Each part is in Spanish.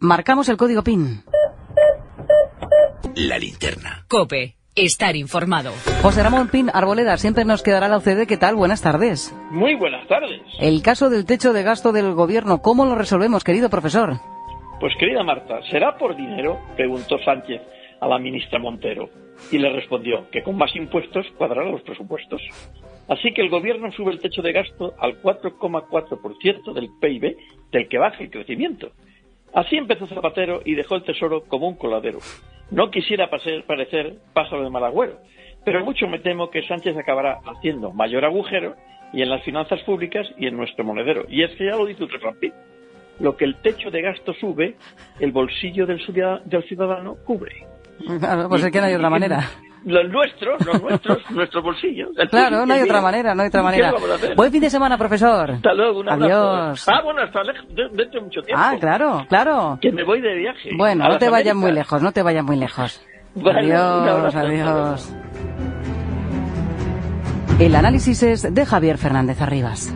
Marcamos el código PIN. La linterna. COPE. Estar informado. José Ramón Pin Arboleda, siempre nos quedará la OCDE. ¿Qué tal? Buenas tardes. Muy buenas tardes. El caso del techo de gasto del gobierno, ¿cómo lo resolvemos, querido profesor? Pues querida Marta, ¿será por dinero?, preguntó Sánchez a la ministra Montero. Y le respondió que con más impuestos cuadrarán los presupuestos. Así que el gobierno sube el techo de gasto al 4,4% del PIB, del que baja el crecimiento. Así empezó Zapatero y dejó el tesoro como un coladero. No quisiera parecer pájaro de mal agüero, pero mucho me temo que Sánchez acabará haciendo mayor agujero y en las finanzas públicas y en nuestro monedero. Y es que ya lo dice el refrán, lo que el techo de gasto sube, el bolsillo del ciudadano cubre. Claro, pues es que no hay otra manera. Los nuestros bolsillos. Claro, no hay otra manera. Buen fin de semana, profesor. Hasta luego, un abrazo. Adiós. Bueno, hasta dentro de mucho tiempo. Claro. Que me voy de viaje. Bueno, no te vayas muy lejos, Bueno, adiós. El análisis es de Javier Fernández Arribas.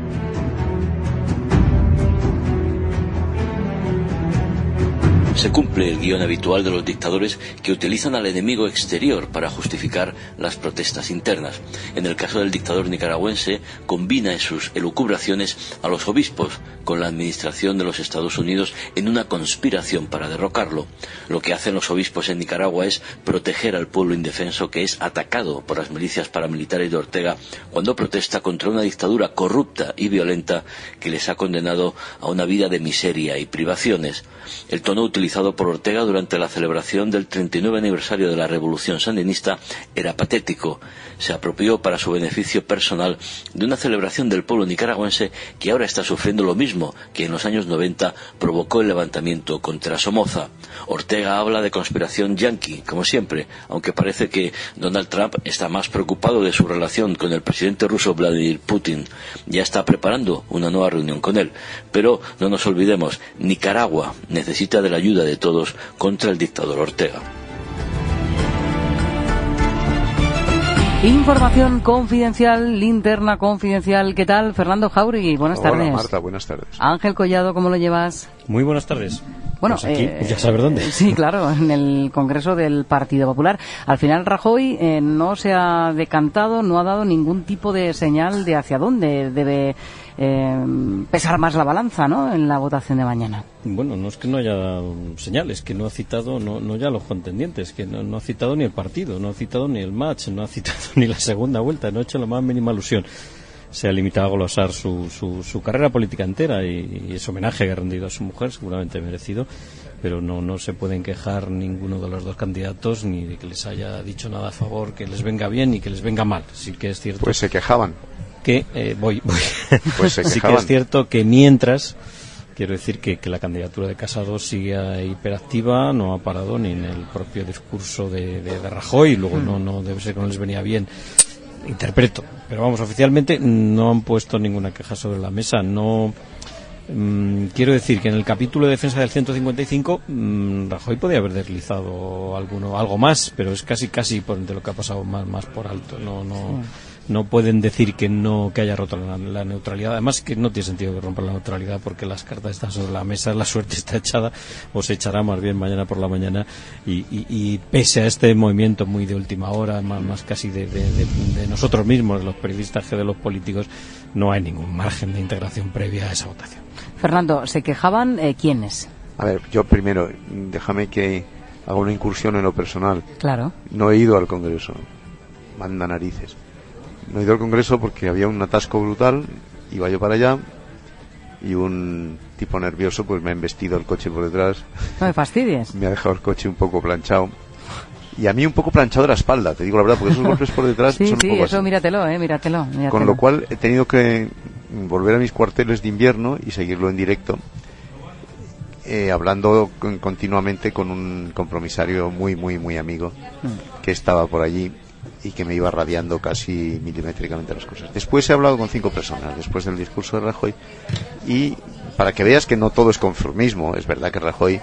Se cumple el guión habitual de los dictadores que utilizan al enemigo exterior para justificar las protestas internas. En el caso del dictador nicaragüense, combina en sus elucubraciones a los obispos con la administración de los Estados Unidos en una conspiración para derrocarlo. Lo que hacen los obispos en Nicaragua es proteger al pueblo indefenso que es atacado por las milicias paramilitares de Ortega cuando protesta contra una dictadura corrupta y violenta que les ha condenado a una vida de miseria y privaciones. El tono utilizado por Ortega durante la celebración del 39 aniversario de la Revolución Sandinista era patético. Se apropió para su beneficio personal de una celebración del pueblo nicaragüense que ahora está sufriendo lo mismo que en los años 90 provocó el levantamiento contra Somoza. Ortega habla de conspiración yanqui, como siempre, aunque parece que Donald Trump está más preocupado de su relación con el presidente ruso Vladimir Putin. Ya está preparando una nueva reunión con él. Pero no nos olvidemos, Nicaragua necesita de la ayuda de todos contra el dictador Ortega. Información confidencial, linterna confidencial. ¿Qué tal, Fernando Jáuregui? Buenas tardes. Hola, Marta, buenas tardes. Ángel Collado, ¿cómo lo llevas? Muy buenas tardes. Bueno, pues aquí, ya saber dónde. Sí, claro, en el Congreso del Partido Popular. Al final Rajoy no se ha decantado, no ha dado ningún tipo de señal de hacia dónde debe pesar más la balanza, ¿no?, en la votación de mañana. Bueno, no es que no haya dado señales, que no ha citado no ya los contendientes, que no ha citado ni el partido, no ha citado ni el match, no ha citado ni la segunda vuelta, no ha hecho la más mínima alusión. Se ha limitado a glosar su carrera política entera y ese homenaje que ha rendido a su mujer, seguramente merecido, pero no se pueden quejar ninguno de los dos candidatos ni de que les haya dicho nada a favor, que les venga bien ni que les venga mal. Sí que es cierto. Pues se quejaban. Que Pues se sí que es cierto que mientras, quiero decir que la candidatura de Casado sigue hiperactiva, no ha parado ni en el propio discurso de Rajoy, y luego no debe ser que no les venía bien, interpreto, pero vamos, oficialmente no han puesto ninguna queja sobre la mesa. Quiero decir que en el capítulo de defensa del 155 Rajoy podía haber deslizado algo más, pero es casi de lo que ha pasado más por alto. No pueden decir que haya roto la neutralidad. Además, que no tiene sentido que rompan la neutralidad porque las cartas están sobre la mesa, la suerte está echada, o se echará más bien mañana por la mañana, y pese a este movimiento muy de última hora, más casi de nosotros mismos, de los periodistas, que de los políticos, no hay ningún margen de integración previa a esa votación. Fernando, ¿se quejaban quiénes? A ver, yo primero, déjame que haga una incursión en lo personal. Claro. No he ido al Congreso. Manda narices. No he ido al Congreso porque había un atasco brutal, iba yo para allá y un tipo nervioso pues me ha embestido el coche por detrás. No me fastidies. Me ha dejado el coche un poco planchado. Y a mí un poco planchado de la espalda, te digo la verdad, porque esos golpes por detrás son un poco eso así. Míratelo. Con lo cual he tenido que volver a mis cuarteles de invierno y seguirlo en directo, hablando continuamente con un compromisario muy, muy, muy amigo que estaba por allí y que me iba radiando casi milimétricamente las cosas. Después he hablado con 5 personas, después del discurso de Rajoy, y para que veas que no todo es conformismo, es verdad que Rajoy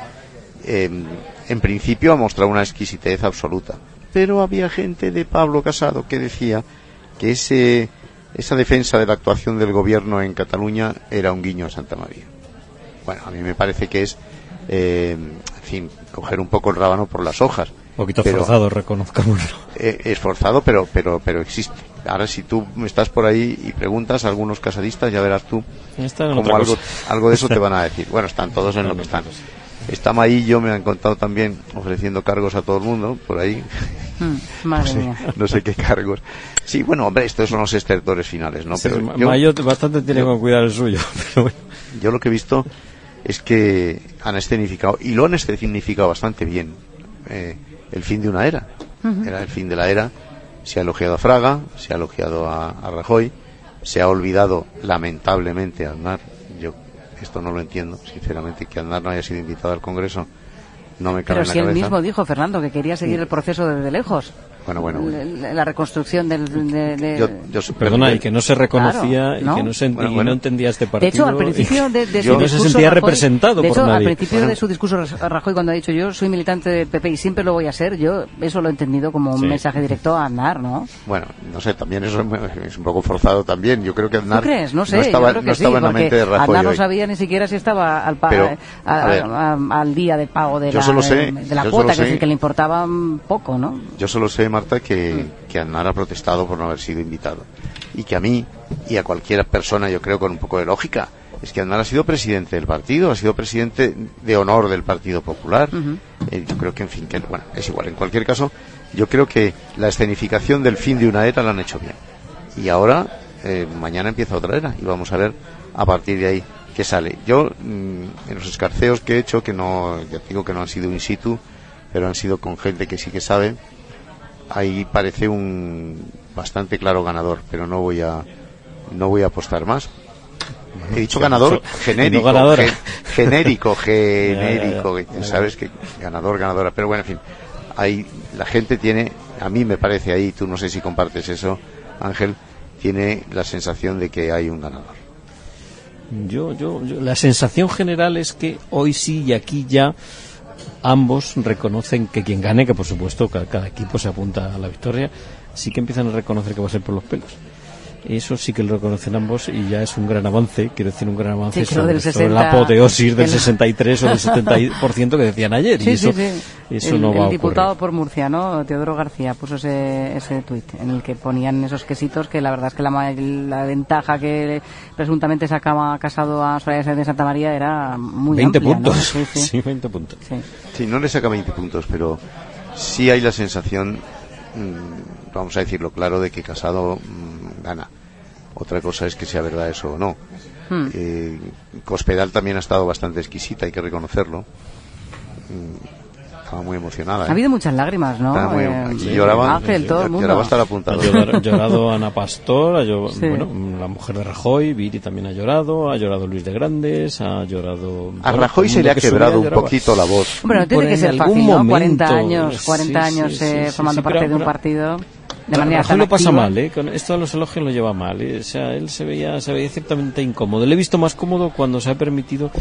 en principio ha mostrado una exquisitez absoluta, pero había gente de Pablo Casado que decía que esa defensa de la actuación del gobierno en Cataluña era un guiño a Santa María. Bueno, a mí me parece que es en fin, coger un poco el rábano por las hojas. Un poquito forzado, reconozcámoslo. Es forzado, pero existe. Ahora, si tú estás por ahí y preguntas a algunos casadistas, ya verás tú como algo de eso te van a decir. Bueno, están todos en lo que están. Está Maillo, me han contado también, ofreciendo cargos a todo el mundo, por ahí. Madre mía. No sé qué cargos. Sí, bueno, hombre, estos son los estertores finales, ¿no? Sí, pero Maillo bastante tiene que cuidar el suyo. Pero bueno. Yo lo que he visto es que han escenificado, y lo han escenificado bastante bien, el fin de una era. Era el fin de la era. Se ha elogiado a Fraga, se ha elogiado a Rajoy, se ha olvidado lamentablemente a Aznar. Yo esto no lo entiendo, sinceramente, que Aznar no haya sido invitado al Congreso. No me cabe en la cabeza. Pero si él mismo dijo, Fernando, que quería seguir el proceso desde lejos. Bueno. La reconstrucción Perdona, y que no se reconocía, claro, ¿no? Y no entendía este partido. De hecho, al principio de su discurso, no se sentía Rajoy, representado de hecho, por nadie. al principio de su discurso, Rajoy, cuando ha dicho yo soy militante del PP y siempre lo voy a ser, yo eso lo he entendido como un mensaje directo a Aznar, ¿no? Bueno, no sé, también eso es un poco forzado también. Yo creo que Aznar ¿Tú crees? No sé, no estaba, yo creo que no estaba en la mente de Rajoy. Aznar no hoy. sabía ni siquiera si estaba al día de pago de la cuota, que es el que le importaba poco, ¿no? Yo solo sé, Marta, que Aznar ha protestado por no haber sido invitado. Y que a mí, y a cualquier persona, yo creo con un poco de lógica, es que Aznar ha sido presidente del partido, ha sido presidente de honor del Partido Popular. Yo creo que, en fin, bueno, es igual. En cualquier caso, yo creo que la escenificación del fin de una era la han hecho bien. Y ahora, mañana empieza otra era, y vamos a ver a partir de ahí qué sale. Yo, en los escarceos que he hecho, que no, ya digo que no han sido in situ, pero han sido con gente que sí que sabe, ahí parece un bastante claro ganador, pero no voy a apostar más. He dicho ganador genérico, no genérico, sabes que ganadora, pero bueno, en fin, ahí la gente tiene, a mí me parece ahí, tú no sé si compartes eso, Ángel, tiene la sensación de que hay un ganador. Yo la sensación general es que hoy sí y aquí ya ambos reconocen que quien gane, que por supuesto cada equipo se apunta a la victoria, sí que empiezan a reconocer que va a ser por los pelos. Eso sí que lo reconocen ambos y ya es un gran avance, quiero decir, un gran avance sobre la apoteosis del 63 o del 70% que decían ayer. Eso no va a ocurrir. El diputado por Murcia, ¿no? Teodoro García puso ese tuit en el que ponían esos quesitos que la verdad es que la ventaja que presuntamente sacaba Casado a Soraya Sáenz de Santa María era muy 20 amplia, puntos. ¿no? Sí, 20 puntos. Sí, no le saca 20 puntos, pero sí hay la sensación, vamos a decirlo claro, de que Casado gana. Otra cosa es que sea verdad eso o no. Cospedal también ha estado bastante exquisita, hay que reconocerlo. Estaba muy emocionada. Ha habido muchas lágrimas, ¿no? Lloraba, Ángel, todo el mundo. Lloraba hasta la punta. Ha llorado Ana Pastor, bueno, la mujer de Rajoy, Viri también ha llorado Luis de Grandes, ha llorado... A Rajoy se le ha quebrado un poquito la voz. Bueno, tiene que ser fácil, ¿no? 40 años formando parte de un partido... De manera Rajoy lo pasa mal, con esto de los elogios lo lleva mal, o sea, él se veía ciertamente incómodo. Le he visto más cómodo cuando se ha permitido,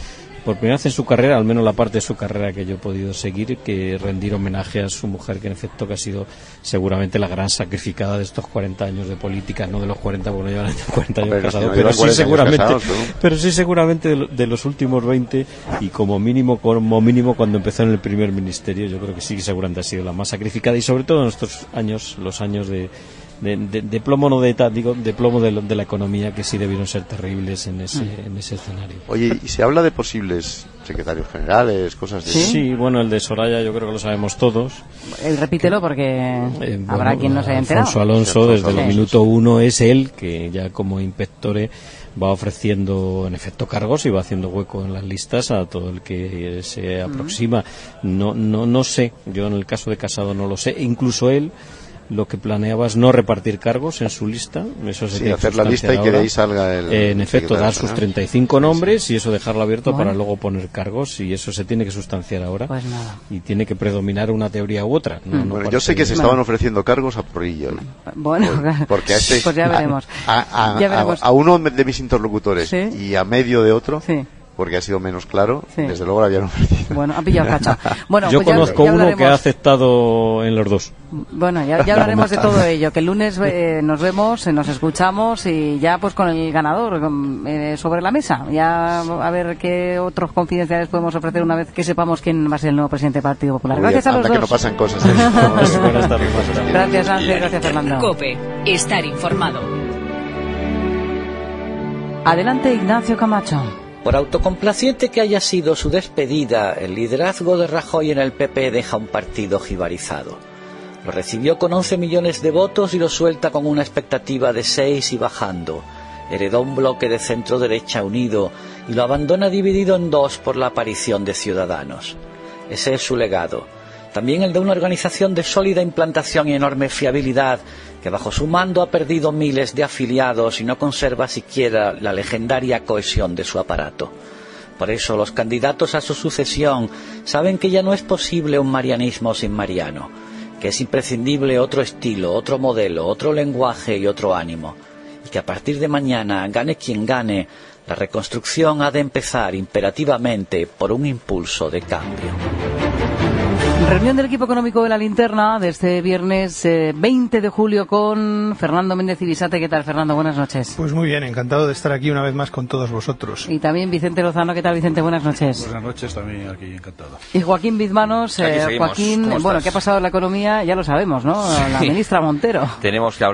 por primera vez en su carrera, al menos la parte de su carrera que yo he podido seguir, que rendir homenaje a su mujer, que en efecto que ha sido seguramente la gran sacrificada de estos 40 años de política, no de los 40 porque no llevan 40 años casados, pero sí seguramente de los últimos 20 y como mínimo cuando empezó en el primer ministerio, yo creo que sí seguramente ha sido la más sacrificada y sobre todo en estos años, los años de plomo, no de plomo de la economía, que sí debieron ser terribles en ese escenario. Oye, ¿y se habla de posibles secretarios generales, cosas de eso? Sí, bueno, el de Soraya yo creo que lo sabemos todos. Repítelo porque habrá quien no se haya enterado. Alfonso Alonso, desde el minuto 1 es él que ya como inspectore va ofreciendo en efecto cargos y va haciendo hueco en las listas a todo el que se aproxima. No sé, yo en el caso de Casado no lo sé, incluso él lo que planeaba es no repartir cargos en su lista, eso sería hacer la lista y que de ahí salga el en efecto dar sus 35 nombres y eso dejarlo abierto para luego poner cargos, y eso se tiene que sustanciar ahora. Pues nada. Y tiene que predominar una teoría u otra. Bueno, yo sé que se estaban ofreciendo cargos a Porrillo, ¿no? Bueno, porque pues ya veremos. A uno de mis interlocutores y a medio de otro, porque ha sido menos claro, Sí. desde luego la habían ofrecido. Bueno, ha pillado cacho. Bueno, Yo pues conozco ya uno que ha hablaremos. aceptado en los dos. Bueno, ya hablaremos de todo ello, que el lunes nos vemos, nos escuchamos y ya pues con el ganador sobre la mesa. Ya a ver qué otros confidenciales podemos ofrecer una vez que sepamos quién va a ser el nuevo presidente del Partido Popular. Muy Gracias bien, a los anda dos. que no pasan cosas. Buenas tardes. Gracias, Ángel. Gracias, Fernando. COPE. Estar informado. Adelante, Ignacio Camacho. Por autocomplaciente que haya sido su despedida, el liderazgo de Rajoy en el PP deja un partido jibarizado. Lo recibió con 11 millones de votos y lo suelta con una expectativa de 6 y bajando. Heredó un bloque de centro-derecha unido y lo abandona dividido en dos por la aparición de Ciudadanos. Ese es su legado. También el de una organización de sólida implantación y enorme fiabilidad, que bajo su mando ha perdido miles de afiliados y no conserva siquiera la legendaria cohesión de su aparato. Por eso los candidatos a su sucesión saben que ya no es posible un marianismo sin Mariano, que es imprescindible otro estilo, otro modelo, otro lenguaje y otro ánimo, y que a partir de mañana, gane quien gane, la reconstrucción ha de empezar imperativamente por un impulso de cambio. Reunión del equipo económico de la Linterna de este viernes 20 de julio con Fernando Méndez Ibisate. ¿Qué tal, Fernando? Buenas noches. Pues muy bien, encantado de estar aquí una vez más con todos vosotros. Y también Vicente Lozano. ¿Qué tal, Vicente? Buenas noches. Buenas noches, también aquí encantado. Y Joaquín Bizmanos. Joaquín, bueno, ¿qué ha pasado en la economía? Ya lo sabemos, ¿no? La ministra Montero. Tenemos que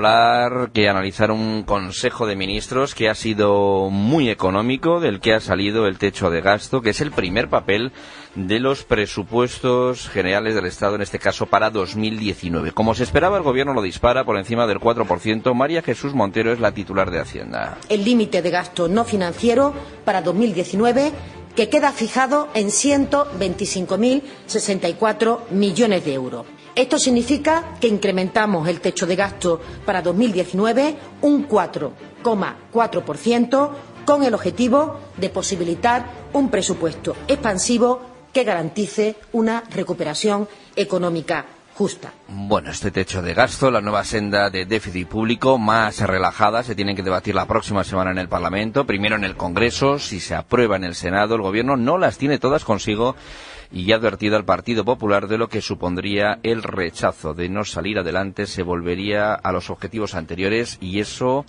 analizar un Consejo de Ministros que ha sido muy económico, del que ha salido el techo de gasto, que es el primer papel de los presupuestos generales del Estado, en este caso para 2019. Como se esperaba, el Gobierno lo dispara por encima del 4%. María Jesús Montero es la titular de Hacienda. El límite de gasto no financiero para 2019, que queda fijado en 125.064 millones de euros. Esto significa que incrementamos el techo de gasto para 2019 un 4,4%, con el objetivo de posibilitar un presupuesto expansivo que garantice una recuperación económica justa. Bueno, este techo de gasto, la nueva senda de déficit público más relajada, se tienen que debatir la próxima semana en el Parlamento, primero en el Congreso, si se aprueba en el Senado. El Gobierno no las tiene todas consigo y ha advertido al Partido Popular de lo que supondría el rechazo. De no salir adelante se volvería a los objetivos anteriores y eso,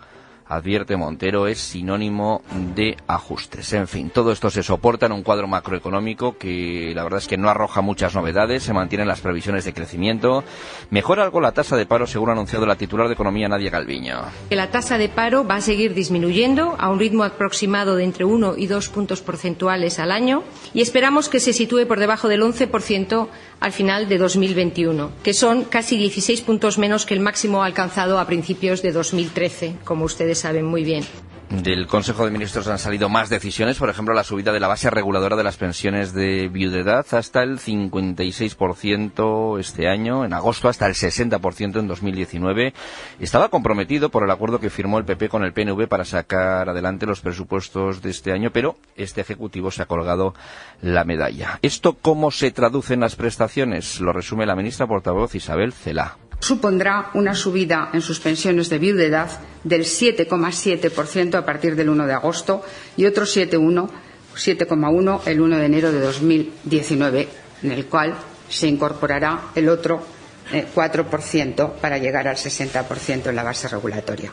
advierte Montero, es sinónimo de ajustes. En fin, todo esto se soporta en un cuadro macroeconómico que la verdad es que no arroja muchas novedades. Se mantienen las previsiones de crecimiento. Mejora algo la tasa de paro, según ha anunciado la titular de Economía, Nadia Calviño. La tasa de paro va a seguir disminuyendo a un ritmo aproximado de entre 1 y 2 puntos porcentuales al año y esperamos que se sitúe por debajo del 11% al final de 2021, que son casi 16 puntos menos que el máximo alcanzado a principios de 2013, como ustedes saben muy bien. Del Consejo de Ministros han salido más decisiones, por ejemplo, la subida de la base reguladora de las pensiones de viudedad hasta el 56% este año, en agosto hasta el 60% en 2019. Estaba comprometido por el acuerdo que firmó el PP con el PNV para sacar adelante los presupuestos de este año, pero este Ejecutivo se ha colgado la medalla. ¿Esto cómo se traduce en las prestaciones? Lo resume la ministra portavoz Isabel Celaá. Supondrá una subida en sus pensiones de viudedad del 7,7% a partir del 1 de agosto y otro 7,1% el 1 de enero de 2019, en el cual se incorporará el otro 4% para llegar al 60% en la base regulatoria.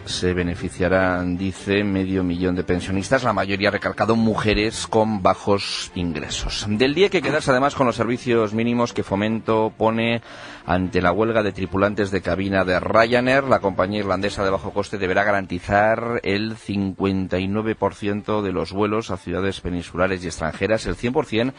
Se beneficiarán, dice, 500.000 de pensionistas, la mayoría, recalcado, mujeres con bajos ingresos. Del día que quedarse además con los servicios mínimos que Fomento pone ante la huelga de tripulantes de cabina de Ryanair. La compañía irlandesa de bajo coste deberá garantizar el 59% de los vuelos a ciudades peninsulares y extranjeras, el 100%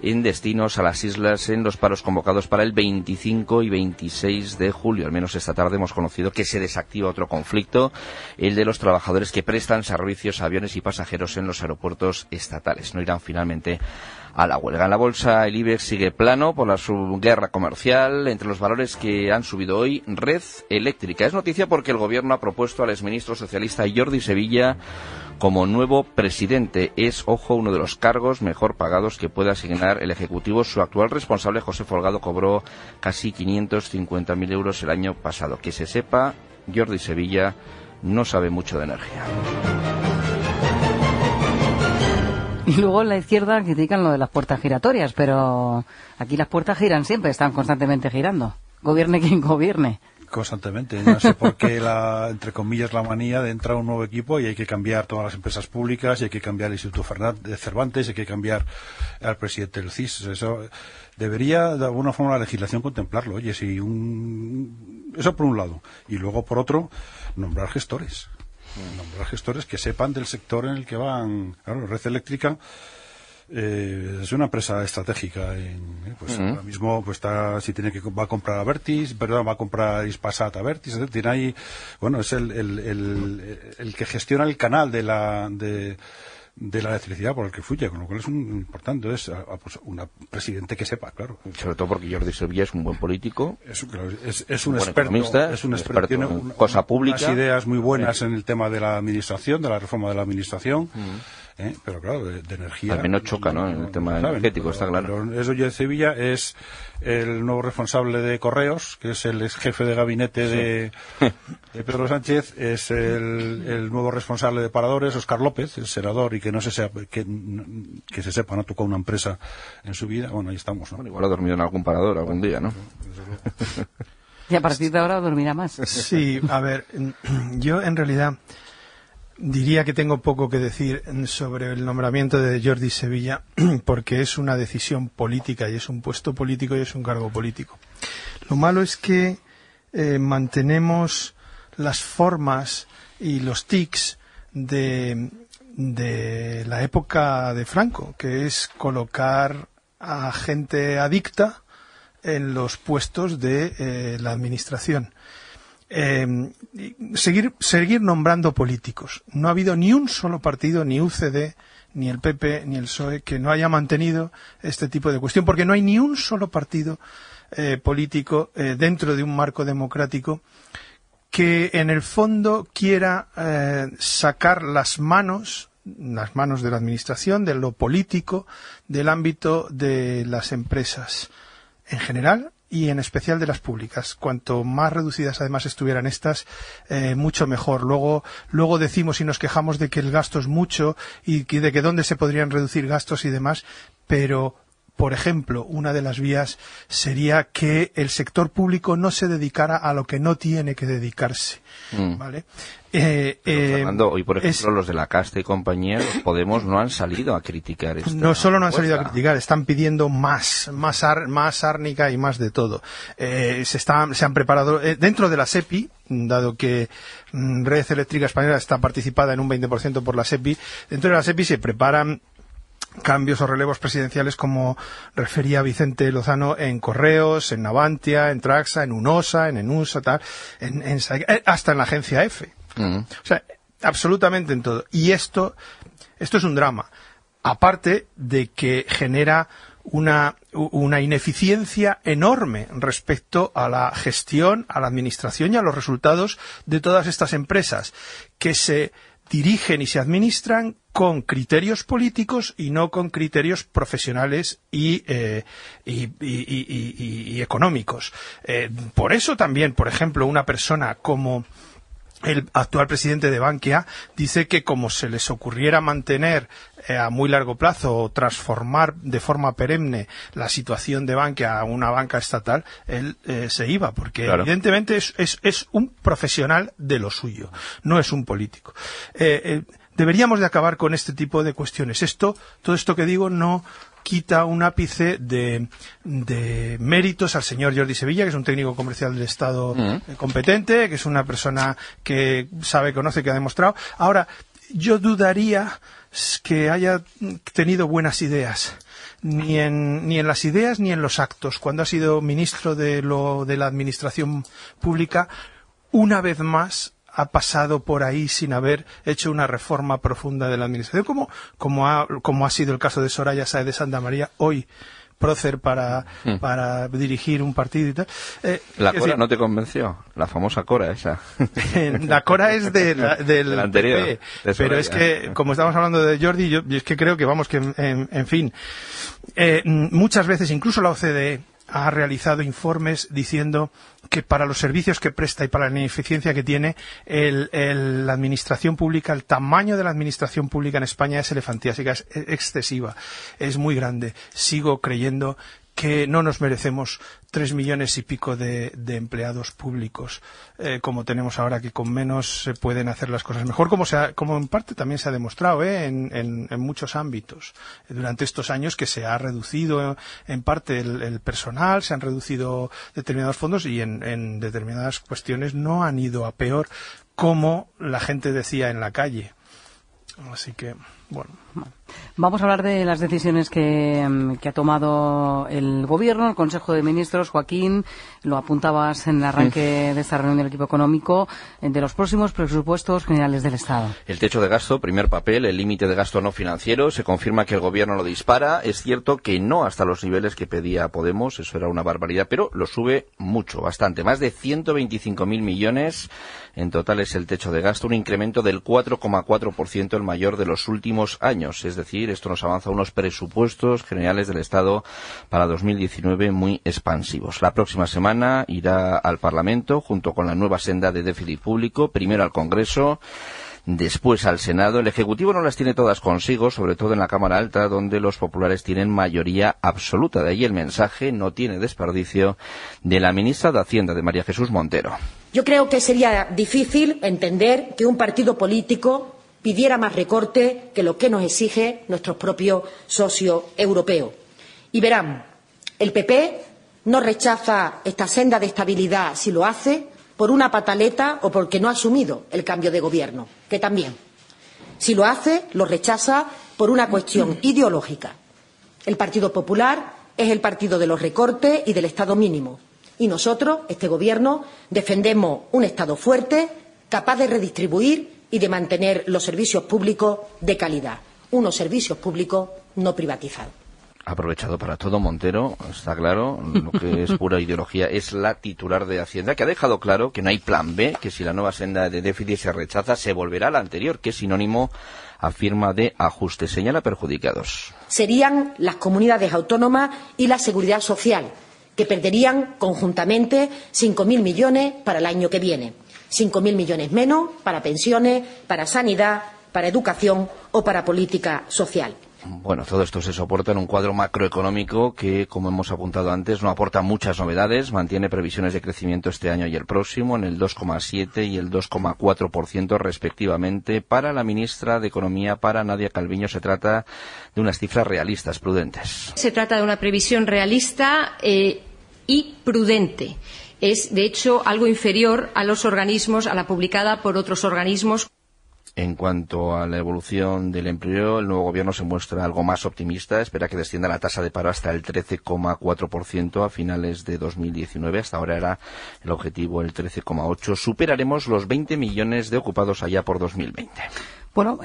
en destinos a las islas, en los paros convocados para el 25 y 26 de julio. Al menos esta tarde hemos conocido que se desactiva otro conflicto, el de los trabajadores que prestan servicios a aviones y pasajeros en los aeropuertos estatales. No irán finalmente a la huelga. En la bolsa el IBEX sigue plano por la subguerra comercial. Entre los valores que han subido hoy, Red Eléctrica. Es noticia porque el Gobierno ha propuesto al exministro socialista Jordi Sevilla como nuevo presidente. Es, ojo, uno de los cargos mejor pagados que puede asignar el Ejecutivo. Su actual responsable, José Folgado, cobró casi 550.000 euros el año pasado. Que se sepa, Jordi Sevilla no sabe mucho de energía. Y luego en la izquierda critican lo de las puertas giratorias, pero aquí las puertas giran siempre, están constantemente girando. Gobierne quien gobierne. Constantemente. No sé por qué entre comillas, la manía de entrar a un nuevo equipo y hay que cambiar todas las empresas públicas, y hay que cambiar el Instituto Cervantes, y hay que cambiar al presidente del CIS. Eso debería, de alguna forma, la legislación contemplarlo. Oye, si eso por un lado. Y luego, por otro, nombrar gestores. Nombrar gestores que sepan del sector en el que van. Claro, Red Eléctrica es una empresa estratégica. Ahora mismo si va a comprar a Abertis, va a comprar Hispasat a Abertis, tiene ahí, es el que gestiona el canal de la electricidad por el que fluye, con lo cual es importante. Es un presidente que sepa, claro. Sobre todo porque Jordi Sevilla es un buen político, es un experto, tiene cosa pública, unas ideas muy buenas en el tema de la administración, de la reforma de la administración. Pero claro, de energía. Al menos choca, ¿no? En el tema energético, está claro. Pero eso de Sevilla es el nuevo responsable de Correos, que es el ex jefe de gabinete de Pedro Sánchez, es el nuevo responsable de Paradores, Óscar López, el senador, y que no se sepa, que se sepa, no ha tocado una empresa en su vida. Bueno, ahí estamos, ¿no? Bueno, igual ha dormido en algún parador algún día, ¿no? Y a partir de ahora dormirá más. Sí, a ver, yo en realidad diría que tengo poco que decir sobre el nombramiento de Jordi Sevilla, porque es una decisión política y es un puesto político y es un cargo político. Lo malo es que mantenemos las formas y los tics de la época de Franco, que es colocar a gente adicta en los puestos de la administración. Seguir nombrando políticos. No ha habido ni un solo partido, ni UCD, ni el PP, ni el PSOE, que no haya mantenido este tipo de cuestión, porque no hay ni un solo partido político dentro de un marco democrático que en el fondo quiera sacar las manos de la administración, de lo político, del ámbito de las empresas en general y en especial de las públicas. Cuanto más reducidas además estuvieran estas, mucho mejor. Luego decimos y nos quejamos de que el gasto es mucho y de que dónde se podrían reducir gastos y demás, pero, por ejemplo, una de las vías sería que el sector público no se dedicara a lo que no tiene que dedicarse, ¿vale? Fernando, hoy por ejemplo los de la Casta y compañía, los Podemos no han salido a criticar esto. No solo no han salido a criticar, están pidiendo más árnica y más de todo. Se han preparado dentro de la SEPI, dado que Red Eléctrica Española está participada en un 20% por la SEPI, dentro de la SEPI se preparan cambios o relevos presidenciales, como refería Vicente Lozano, en Correos, en Navantia, en Traxa, en Unosa, en Enusa, hasta en la agencia EFE. O sea, absolutamente en todo. Y esto es un drama. Aparte de que genera una ineficiencia enorme respecto a la gestión, a la administración y a los resultados de todas estas empresas que se dirigen y se administran con criterios políticos y no con criterios profesionales y económicos. Por eso también, por ejemplo, una persona como el actual presidente de Bankia dice que como se les ocurriera mantener a muy largo plazo o transformar de forma perenne la situación de Bankia a una banca estatal, él se iba, porque claro, evidentemente es un profesional de lo suyo, no es un político. Deberíamos de acabar con este tipo de cuestiones. Todo esto que digo no quita un ápice de méritos al señor Jordi Sevilla, que es un técnico comercial del Estado competente, que es una persona que sabe, conoce, que ha demostrado. Ahora, yo dudaría que haya tenido buenas ideas, ni en las ideas ni en los actos. Cuando ha sido ministro de la Administración Pública, una vez más ha pasado por ahí sin haber hecho una reforma profunda de la administración, como ha sido el caso de Soraya Sáez de Santa María, hoy prócer para dirigir un partido y tal. ¿La Cora no te convenció? La famosa Cora esa. La Cora es del anterior, PP, pero es que, como estamos hablando de Jordi, yo es que creo que, en fin, muchas veces incluso la OCDE ha realizado informes diciendo que para los servicios que presta y para la ineficiencia que tiene la administración pública, el tamaño de la administración pública en España es elefantiásica, es excesiva, es muy grande. Sigo creyendo que no nos merecemos 3 millones y pico de empleados públicos como tenemos ahora, que con menos se pueden hacer las cosas mejor, como en parte también se ha demostrado en muchos ámbitos durante estos años, que se ha reducido en parte el personal, se han reducido determinados fondos y en determinadas cuestiones no han ido a peor, como la gente decía en la calle. Así que, bueno. Vamos a hablar de las decisiones que ha tomado el Gobierno, el Consejo de Ministros. Joaquín, lo apuntabas en el arranque de esta reunión del equipo económico, de los próximos presupuestos generales del Estado. El techo de gasto, primer papel, el límite de gasto no financiero. Se confirma que el Gobierno lo dispara. Es cierto que no hasta los niveles que pedía Podemos, eso era una barbaridad, pero lo sube mucho, bastante. Más de 125.000 millones en total es el techo de gasto, un incremento del 4,4%, el mayor de los últimos años. Es decir, esto nos avanza unos presupuestos generales del Estado para 2019 muy expansivos. La próxima semana irá al Parlamento junto con la nueva senda de déficit público, primero al Congreso, después al Senado. El Ejecutivo no las tiene todas consigo, sobre todo en la Cámara Alta, donde los populares tienen mayoría absoluta. De ahí el mensaje, no tiene desperdicio, de la ministra de Hacienda, de María Jesús Montero. Yo creo que sería difícil entender que un partido político pidiera más recorte que lo que nos exige nuestro propio socio europeo. Y verán, el PP no rechaza esta senda de estabilidad si lo hace por una pataleta o porque no ha asumido el cambio de gobierno, que también. Si lo hace, lo rechaza por una cuestión ideológica. El Partido Popular es el partido de los recortes y del Estado mínimo. Y nosotros, este Gobierno, defendemos un Estado fuerte, capaz de redistribuir y de mantener los servicios públicos de calidad. Unos servicios públicos no privatizados. Aprovechado para todo, Montero, está claro, lo que es pura ideología es la titular de Hacienda, que ha dejado claro que no hay plan B, que si la nueva senda de déficit se rechaza, se volverá a la anterior, que es sinónimo, afirma, de ajuste. Señala perjudicados. Serían las comunidades autónomas y la seguridad social, que perderían conjuntamente 5.000 millones para el año que viene. 5.000 millones menos para pensiones, para sanidad, para educación o para política social. Bueno, todo esto se soporta en un cuadro macroeconómico que, como hemos apuntado antes, no aporta muchas novedades. Mantiene previsiones de crecimiento este año y el próximo en el 2,7 y el 2,4% respectivamente. Para la ministra de Economía, para Nadia Calviño, se trata de unas cifras realistas, prudentes. Se trata de una previsión realista y prudente. Es, de hecho, algo inferior a los organismos, a la publicada por otros organismos. En cuanto a la evolución del empleo, el nuevo Gobierno se muestra algo más optimista. Espera que descienda la tasa de paro hasta el 13,4% a finales de 2019. Hasta ahora era el objetivo el 13,8%. Superaremos los 20 millones de ocupados allá por 2020. Bueno,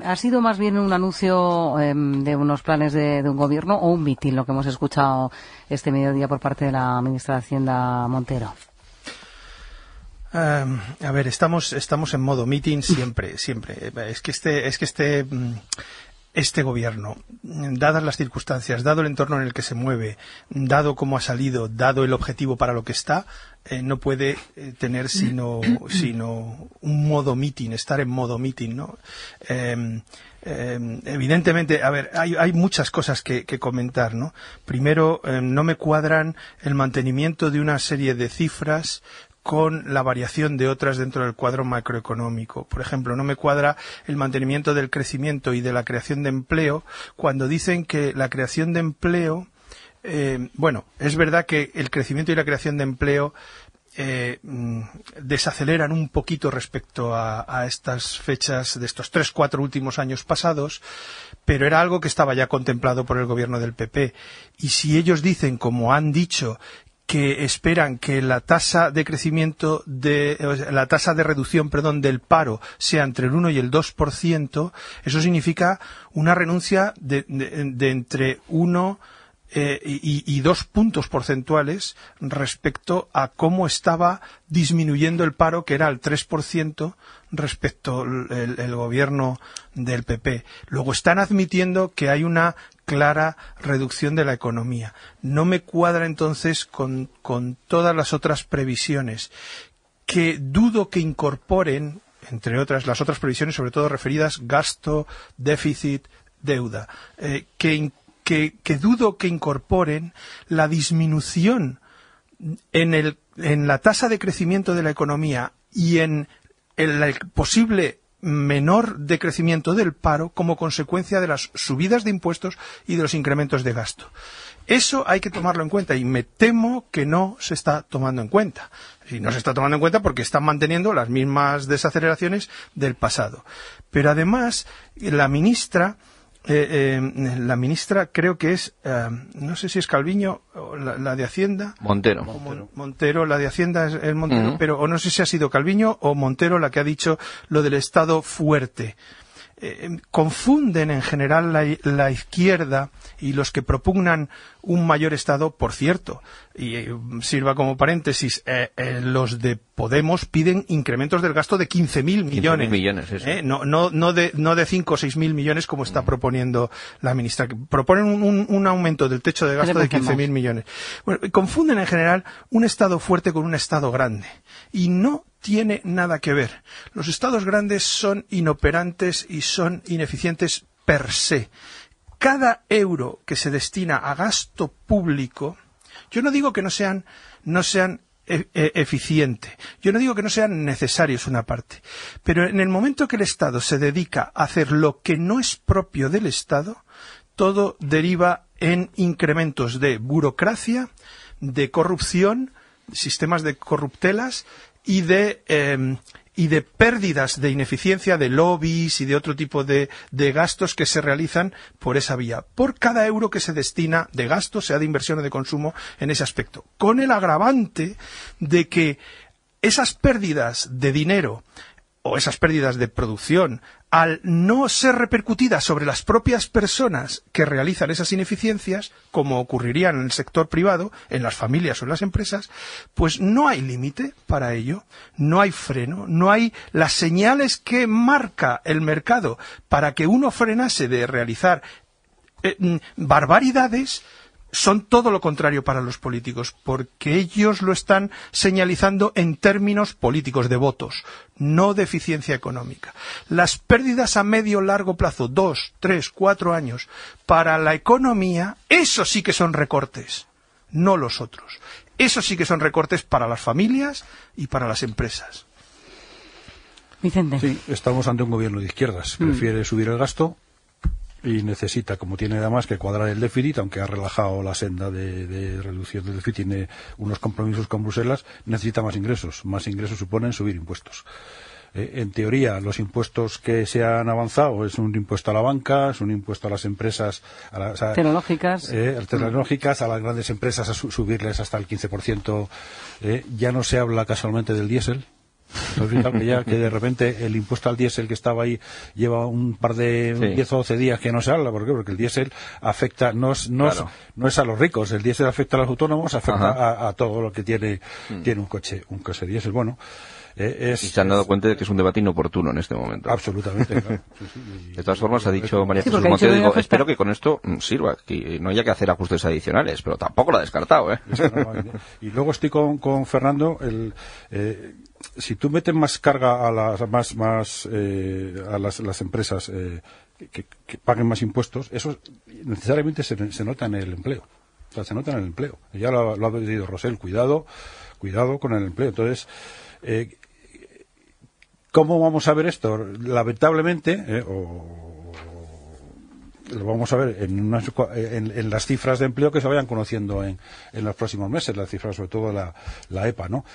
¿ha sido más bien un anuncio de unos planes de un gobierno o un mitin, lo que hemos escuchado este mediodía por parte de la ministra de Hacienda, Montero? A ver, estamos en modo meeting siempre. Es que este gobierno, dadas las circunstancias, dado el entorno en el que se mueve, dado cómo ha salido, dado el objetivo para lo que está, no puede tener sino un modo meeting, estar en modo meeting, ¿no? Evidentemente, a ver, hay muchas cosas que comentar, ¿no? Primero, no me cuadran el mantenimiento de una serie de cifras con la variación de otras dentro del cuadro macroeconómico. Por ejemplo, no me cuadra el mantenimiento del crecimiento y de la creación de empleo cuando dicen que la creación de empleo, bueno, es verdad que el crecimiento y la creación de empleo desaceleran un poquito respecto a estas fechas de estos 3-4 últimos años pasados, pero era algo que estaba ya contemplado por el gobierno del PP. Y si ellos dicen, como han dicho, que esperan que la tasa de crecimiento la tasa de reducción, del paro sea entre el 1 y el 2%, eso significa una renuncia de entre 1 y 2 puntos porcentuales respecto a cómo estaba disminuyendo el paro, que era al 3% respecto el gobierno del PP. Luego están admitiendo que hay una clara reducción de la economía. No me cuadra entonces con todas las otras previsiones, que dudo que incorporen, entre otras, las otras previsiones, sobre todo referidas gasto, déficit, deuda, que dudo que incorporen la disminución en la tasa de crecimiento de la economía y en el posible menor decrecimiento del paro como consecuencia de las subidas de impuestos y de los incrementos de gasto. Eso hay que tomarlo en cuenta y me temo que no se está tomando en cuenta. Y no se está tomando en cuenta porque están manteniendo las mismas desaceleraciones del pasado. Pero además, la ministra creo que es, no sé si es Calviño o la de Hacienda. Montero, la de Hacienda es Montero, pero o no sé si ha sido Calviño o Montero la que ha dicho lo del Estado fuerte. Confunden en general la izquierda y los que propugnan un mayor Estado, por cierto, y sirva como paréntesis, los de Podemos piden incrementos del gasto de 15.000 millones. 15.000 millones, eso. No de 5 o 6.000 millones como está proponiendo la ministra. Proponen un aumento del techo de gasto de 15.000 millones. Bueno, confunden en general un Estado fuerte con un Estado grande. Y no tiene nada que ver. Los estados grandes son inoperantes y son ineficientes per se. Cada euro que se destina a gasto público, yo no digo que no sean eficientes, yo no digo que no sean necesarios una parte, pero en el momento que el Estado se dedica a hacer lo que no es propio del Estado, todo deriva en incrementos de burocracia, de corrupción, sistemas de corruptelas y de pérdidas de ineficiencia, de lobbies y de otro tipo de gastos que se realizan por esa vía. Por cada euro que se destina de gasto, sea de inversión o de consumo, en ese aspecto. Con el agravante de que esas pérdidas de dinero o esas pérdidas de producción, al no ser repercutidas sobre las propias personas que realizan esas ineficiencias, como ocurriría en el sector privado, en las familias o en las empresas, pues no hay límite para ello, no hay freno, no hay las señales que marca el mercado para que uno frenase de realizar barbaridades. Son todo lo contrario para los políticos, porque ellos lo están señalizando en términos políticos de votos, no de eficiencia económica. Las pérdidas a medio largo plazo, 2, 3, 4 años, para la economía, eso sí que son recortes, no los otros. Eso sí que son recortes para las familias y para las empresas. Vicente. Sí, estamos ante un gobierno de izquierdas. Prefiere subir el gasto y necesita, como tiene además que cuadrar el déficit, aunque ha relajado la senda de reducción del déficit, tiene unos compromisos con Bruselas, necesita más ingresos. Más ingresos suponen subir impuestos. En teoría, los impuestos que se han avanzado es un impuesto a la banca, es un impuesto a las empresas tecnológicas, a las grandes empresas a subirles hasta el 15%. Ya no se habla casualmente del diésel. Que de repente el impuesto al diésel que estaba ahí lleva un par de 10 o 12 días que no se habla. ¿Por qué? Porque el diésel afecta, no es a los ricos, el diésel afecta a los autónomos, afecta a todo lo que tiene un coche diésel. Bueno, y se han dado cuenta de que es un debate inoportuno en este momento. Absolutamente, claro. De todas formas, ha dicho María Jesús Montero, espero que con esto sirva, que no haya que hacer ajustes adicionales, pero tampoco lo ha descartado, ¿eh? Y luego estoy con Fernando, si tú metes más carga a las empresas que paguen más impuestos, eso necesariamente se nota en el empleo. O sea, se nota en el empleo. Ya lo ha pedido Rosell, cuidado con el empleo. Entonces, ¿cómo vamos a ver esto? Lamentablemente, lo vamos a ver en las cifras de empleo que se vayan conociendo en los próximos meses, las cifras sobre todo la EPA, ¿no?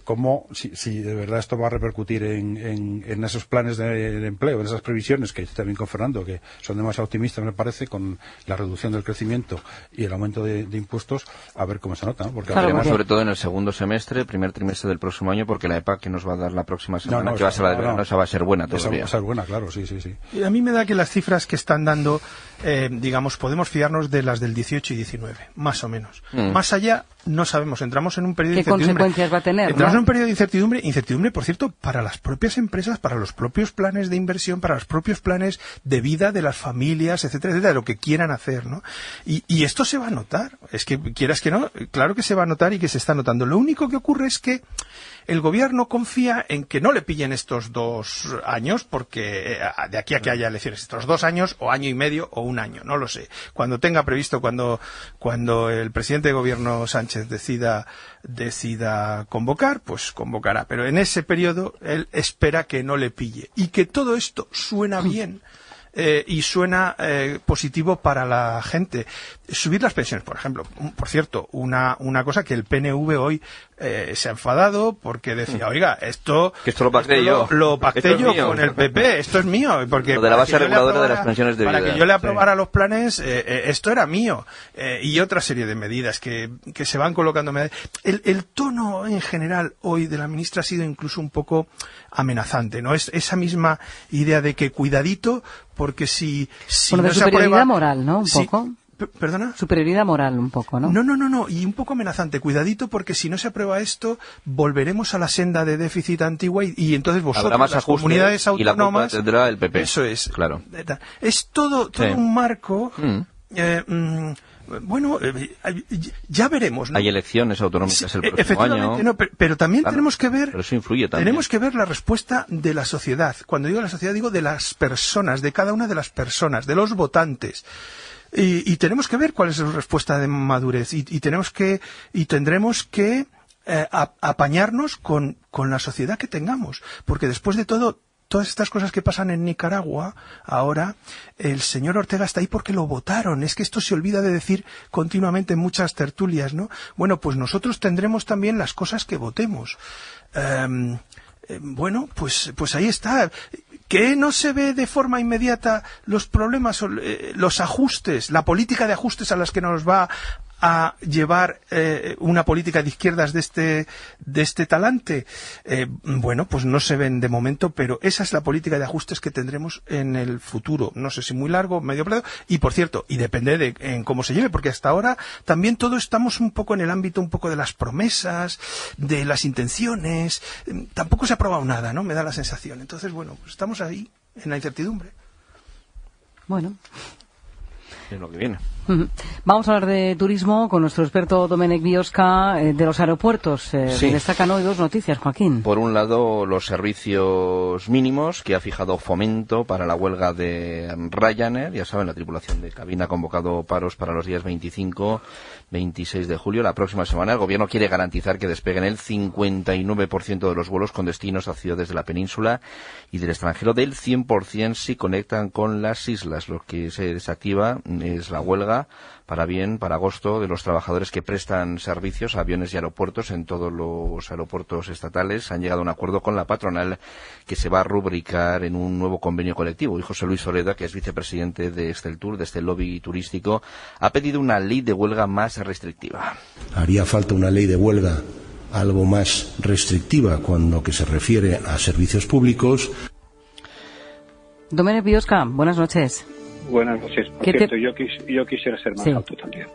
Cómo, si de verdad esto va a repercutir en esos planes de empleo, en esas previsiones que también con Fernando, que son demasiado optimistas me parece, con la reducción del crecimiento y el aumento de impuestos, a ver cómo se nota, ¿no? Porque veremos sobre todo en el segundo semestre, primer trimestre del próximo año, porque la EPA que nos va a dar la próxima semana, que va a ser la de verano, esa va a ser buena todavía. Esa va a ser buena, claro, sí. Y a mí me da que las cifras que están dando, digamos, podemos fiarnos de las del 18 y 19, más o menos. Más allá, no sabemos. Entramos en un periodo de ¿Qué incertidumbre. consecuencias va a tener? Entramos ¿no? en un periodo de incertidumbre, por cierto, para las propias empresas, para los propios planes de inversión, para los propios planes de vida de las familias, etcétera, etcétera, de lo que quieran hacer, ¿no? Y esto se va a notar. Es que, quieras que no, claro que se va a notar y que se está notando. Lo único que ocurre es que el gobierno confía en que no le pillen estos 2 años, porque de aquí a que haya elecciones, estos 2 años, o año y medio, o 1 año, no lo sé. Cuando tenga previsto, cuando el presidente de gobierno Sánchez decida convocar, pues convocará. Pero en ese periodo, él espera que no le pille. Y que todo esto suena bien. Y suena positivo para la gente. Subir las pensiones, por ejemplo. Por cierto, una cosa que el PNV hoy se ha enfadado porque decía, oiga, esto lo pacté yo. Lo pacté yo con el PP, esto es mío. Porque lo de la base reguladora de las pensiones de vida. Para que yo le aprobara los planes, esto era mío. Y otra serie de medidas que se van colocando. El tono en general hoy de la ministra ha sido incluso un poco amenazante, ¿no? Es esa misma idea de que cuidadito, porque si bueno, no de se superioridad aprueba, moral, ¿no? Un poco. ¿Perdona? Superioridad moral un poco, ¿no? No, y un poco amenazante. Cuidadito, porque si no se aprueba esto, volveremos a la senda de déficit antigua y entonces vosotros, más las comunidades autónomas... Y la culpa tendrá el PP. Eso es. Claro. Es todo un marco... Bueno, ya veremos, ¿no? Hay elecciones autonómicas el próximo efectivamente, año. No, pero también tenemos que ver... Pero eso influye también. Tenemos que ver la respuesta de la sociedad. Cuando digo la sociedad, digo de las personas, de cada una de las personas, de los votantes. Y tenemos que ver cuál es su respuesta de madurez. Y tendremos que apañarnos con la sociedad que tengamos. Porque después de todo, todas estas cosas que pasan en Nicaragua, ahora, el señor Ortega está ahí porque lo votaron. Es que esto se olvida de decir continuamente en muchas tertulias, ¿no? Bueno, pues nosotros tendremos también las cosas que votemos. Bueno, pues ahí está. Que no se ve de forma inmediata los problemas, los ajustes, la política de ajustes a las que nos va a llevar una política de izquierdas de este talante. Bueno, pues no se ven de momento, pero esa es la política de ajustes que tendremos en el futuro. No sé si muy largo, medio plazo. Y por cierto, y depende de en cómo se lleve, porque hasta ahora también todos estamos un poco en el ámbito un poco de las promesas, de las intenciones. Tampoco se ha aprobado nada, ¿no? Me da la sensación. Entonces, bueno, pues estamos ahí, en la incertidumbre. Bueno. Es lo que viene. Vamos a hablar de turismo con nuestro experto Domènec Biosca de los aeropuertos. Sí. Destacan hoy 2 noticias, Joaquín. Por un lado, los servicios mínimos que ha fijado Fomento para la huelga de Ryanair. Ya saben, la tripulación de cabina ha convocado paros para los días 25, 26 de julio. La próxima semana el Gobierno quiere garantizar que despeguen el 59% de los vuelos con destinos a ciudades de la península y del extranjero, del 100% si conectan con las islas. Lo que se desactiva es la huelga para agosto de los trabajadores que prestan servicios a aviones y aeropuertos en todos los aeropuertos estatales. Han llegado a un acuerdo con la patronal que se va a rubricar en un nuevo convenio colectivo. Y José Luis Oleda, que es vicepresidente de Exceltur, de este lobby turístico, ha pedido una ley de huelga más restrictiva. Haría falta una ley de huelga algo más restrictiva cuando que se refiere a servicios públicos. Domènec Biosca, buenas noches. Buenas noches. Por cierto, yo quisiera ser más alto también.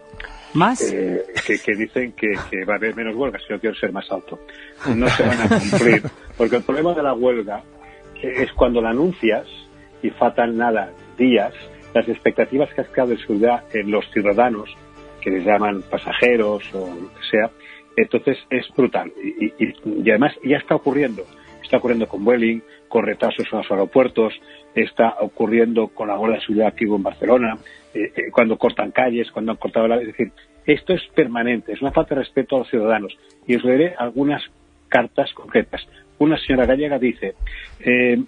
¿Más? Que dicen que va a haber menos huelgas. Yo quiero ser más alto. No se van a cumplir. Porque el problema de la huelga es cuando la anuncias y faltan días, las expectativas que has creado de seguridad en los ciudadanos, que les llaman pasajeros o lo que sea, entonces es brutal. Y además ya está ocurriendo. Está ocurriendo con Vueling, con retrasos en los aeropuertos, está ocurriendo con la Guardia de Seguridad aquí en Barcelona, cuando cortan calles, cuando han cortado es decir, esto es permanente, es una falta de respeto a los ciudadanos. Y os leeré algunas cartas concretas. Una señora gallega dice,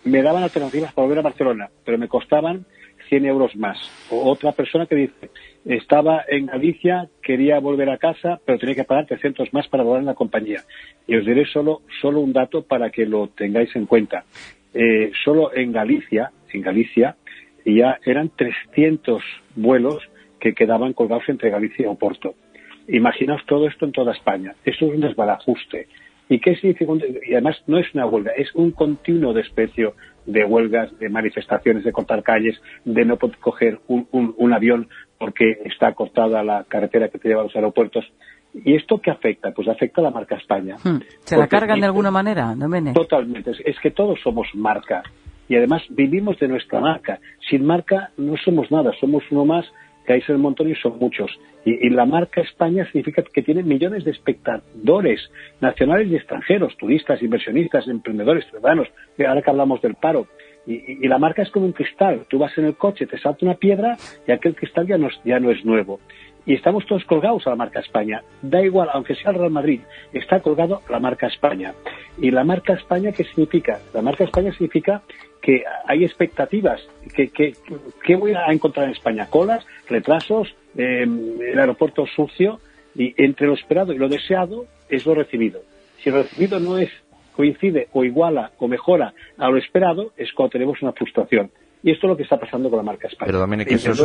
me daban alternativas para volver a Barcelona, pero me costaban 100 euros más. O otra persona que dice, estaba en Galicia, quería volver a casa, pero tenía que pagar 300 más para volver a la compañía. Y os diré solo un dato para que lo tengáis en cuenta. Solo en Galicia ya eran 300 vuelos que quedaban colgados entre Galicia y Oporto. Imaginaos todo esto en toda España. Esto es un desbarajuste ¿Y qué significa? Y además no es una huelga, es un continuo desprecio de huelgas, de manifestaciones, de cortar calles, de no poder coger un avión porque está cortada la carretera que te lleva a los aeropuertos. ¿Y esto qué afecta? Pues afecta a la marca España. ¿Se la cargan de alguna manera, Domènech? Totalmente. Es que todos somos marca. Y además vivimos de nuestra marca. Sin marca no somos nada, somos uno más, que hay en el montón y son muchos. Y la marca España significa que tiene millones de espectadores nacionales y extranjeros, turistas, inversionistas, emprendedores, ciudadanos, ahora que hablamos del paro. Y la marca es como un cristal. Tú vas en el coche, te salta una piedra y aquel cristal ya no es nuevo. Y estamos todos colgados a la marca España. Da igual, aunque sea el Real Madrid, está colgado la marca España. ¿Y la marca España qué significa? La marca España significa que hay expectativas. ¿Qué voy a encontrar en España? Colas, retrasos, el aeropuerto sucio, y entre lo esperado y lo deseado es lo recibido. Si lo recibido no coincide o iguala o mejora a lo esperado, es cuando tenemos una frustración. Y esto es lo que está pasando con la marca España. Pero Domènech, ¿eso es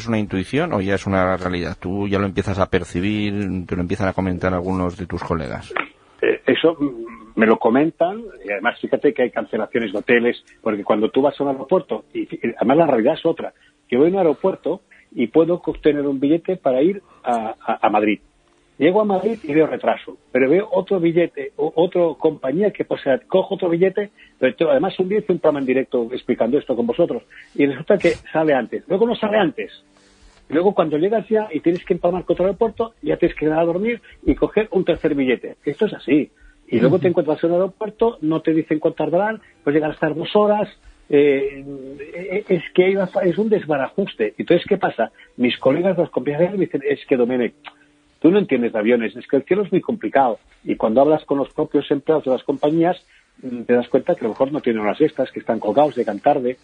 una intuición o ya es una realidad? ¿Tú ya lo empiezas a percibir, te lo empiezan a comentar algunos de tus colegas? Eso me lo comentan, y además fíjate que hay cancelaciones de hoteles, porque cuando tú vas a un aeropuerto, y además la realidad es otra, yo voy a un aeropuerto y puedo obtener un billete para ir a Madrid. Llego a Madrid y veo retraso, pero veo otro billete, otra compañía que cojo otro billete, pero además un día hice un programa en directo explicando esto con vosotros, y resulta que sale antes, luego no sale antes. Luego cuando llegas ya y tienes que empalmar con otro aeropuerto, ya tienes que ir a dormir y coger un tercer billete. Esto es así. Y luego te encuentras en un aeropuerto, no te dicen cuánto tardarán, pues llegar a estar 2 horas, es que es un desbarajuste. Entonces, ¿qué pasa? Mis colegas, los compañeros me dicen, es que Domènech, tú no entiendes de aviones, es que el cielo es muy complicado. Y cuando hablas con los propios empleados de las compañías, te das cuenta que a lo mejor no tienen horas extras, que están colgados, llegan tarde.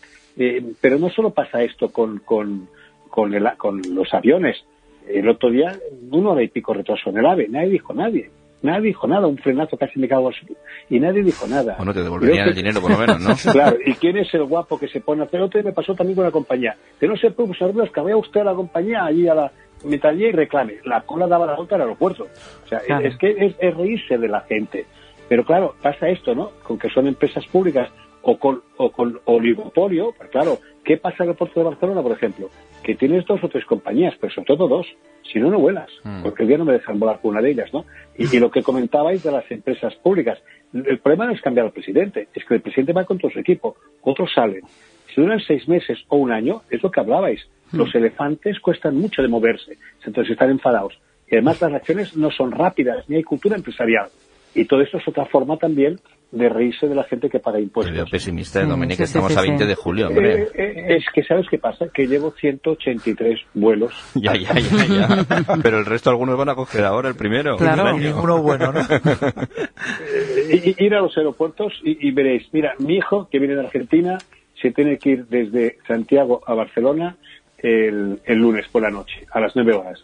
Pero no solo pasa esto con los aviones. El otro día, 1 hora y pico retraso en el AVE, nadie dijo nada, un frenazo casi me cago y nadie dijo nada. Bueno, te devolverían el dinero por lo menos, ¿no? Claro, ¿y quién es el guapo que se pone a hacer? Otro día me pasó también con la compañía, que no se puede usar que vaya usted a la compañía allí a la metallería y reclame, la cola daba la vuelta al aeropuerto. O sea, claro. Es que es reírse de la gente. Pero claro, pasa esto, ¿no? Con que son empresas públicas o con oligopolio, pues claro, ¿qué pasa en el aeropuerto de Barcelona, por ejemplo? Que tienes 2 o 3 compañías, pero sobre todo 2, si no vuelas, porque el día no me dejan volar con una de ellas, ¿no? Y lo que comentabais de las empresas públicas, el problema no es cambiar al presidente, es que el presidente va con todo su equipo, otros salen. Si duran 6 meses o 1 año, es lo que hablabais, los elefantes cuestan mucho de moverse, entonces están enfadados. Y además las reacciones no son rápidas, ni hay cultura empresarial. Y todo esto es otra forma también de reírse de la gente que paga impuestos. Te veo pesimista, Domènech, que estamos a 20 de julio, hombre. Es que, ¿sabes qué pasa? Que llevo 183 vuelos. Ya. Pero el resto, algunos van a coger ahora el primero. Claro, ninguno bueno, ¿no? Ir a los aeropuertos y veréis, mira, mi hijo, que viene de Argentina, se tiene que ir desde Santiago a Barcelona el lunes por la noche, a las 9 horas.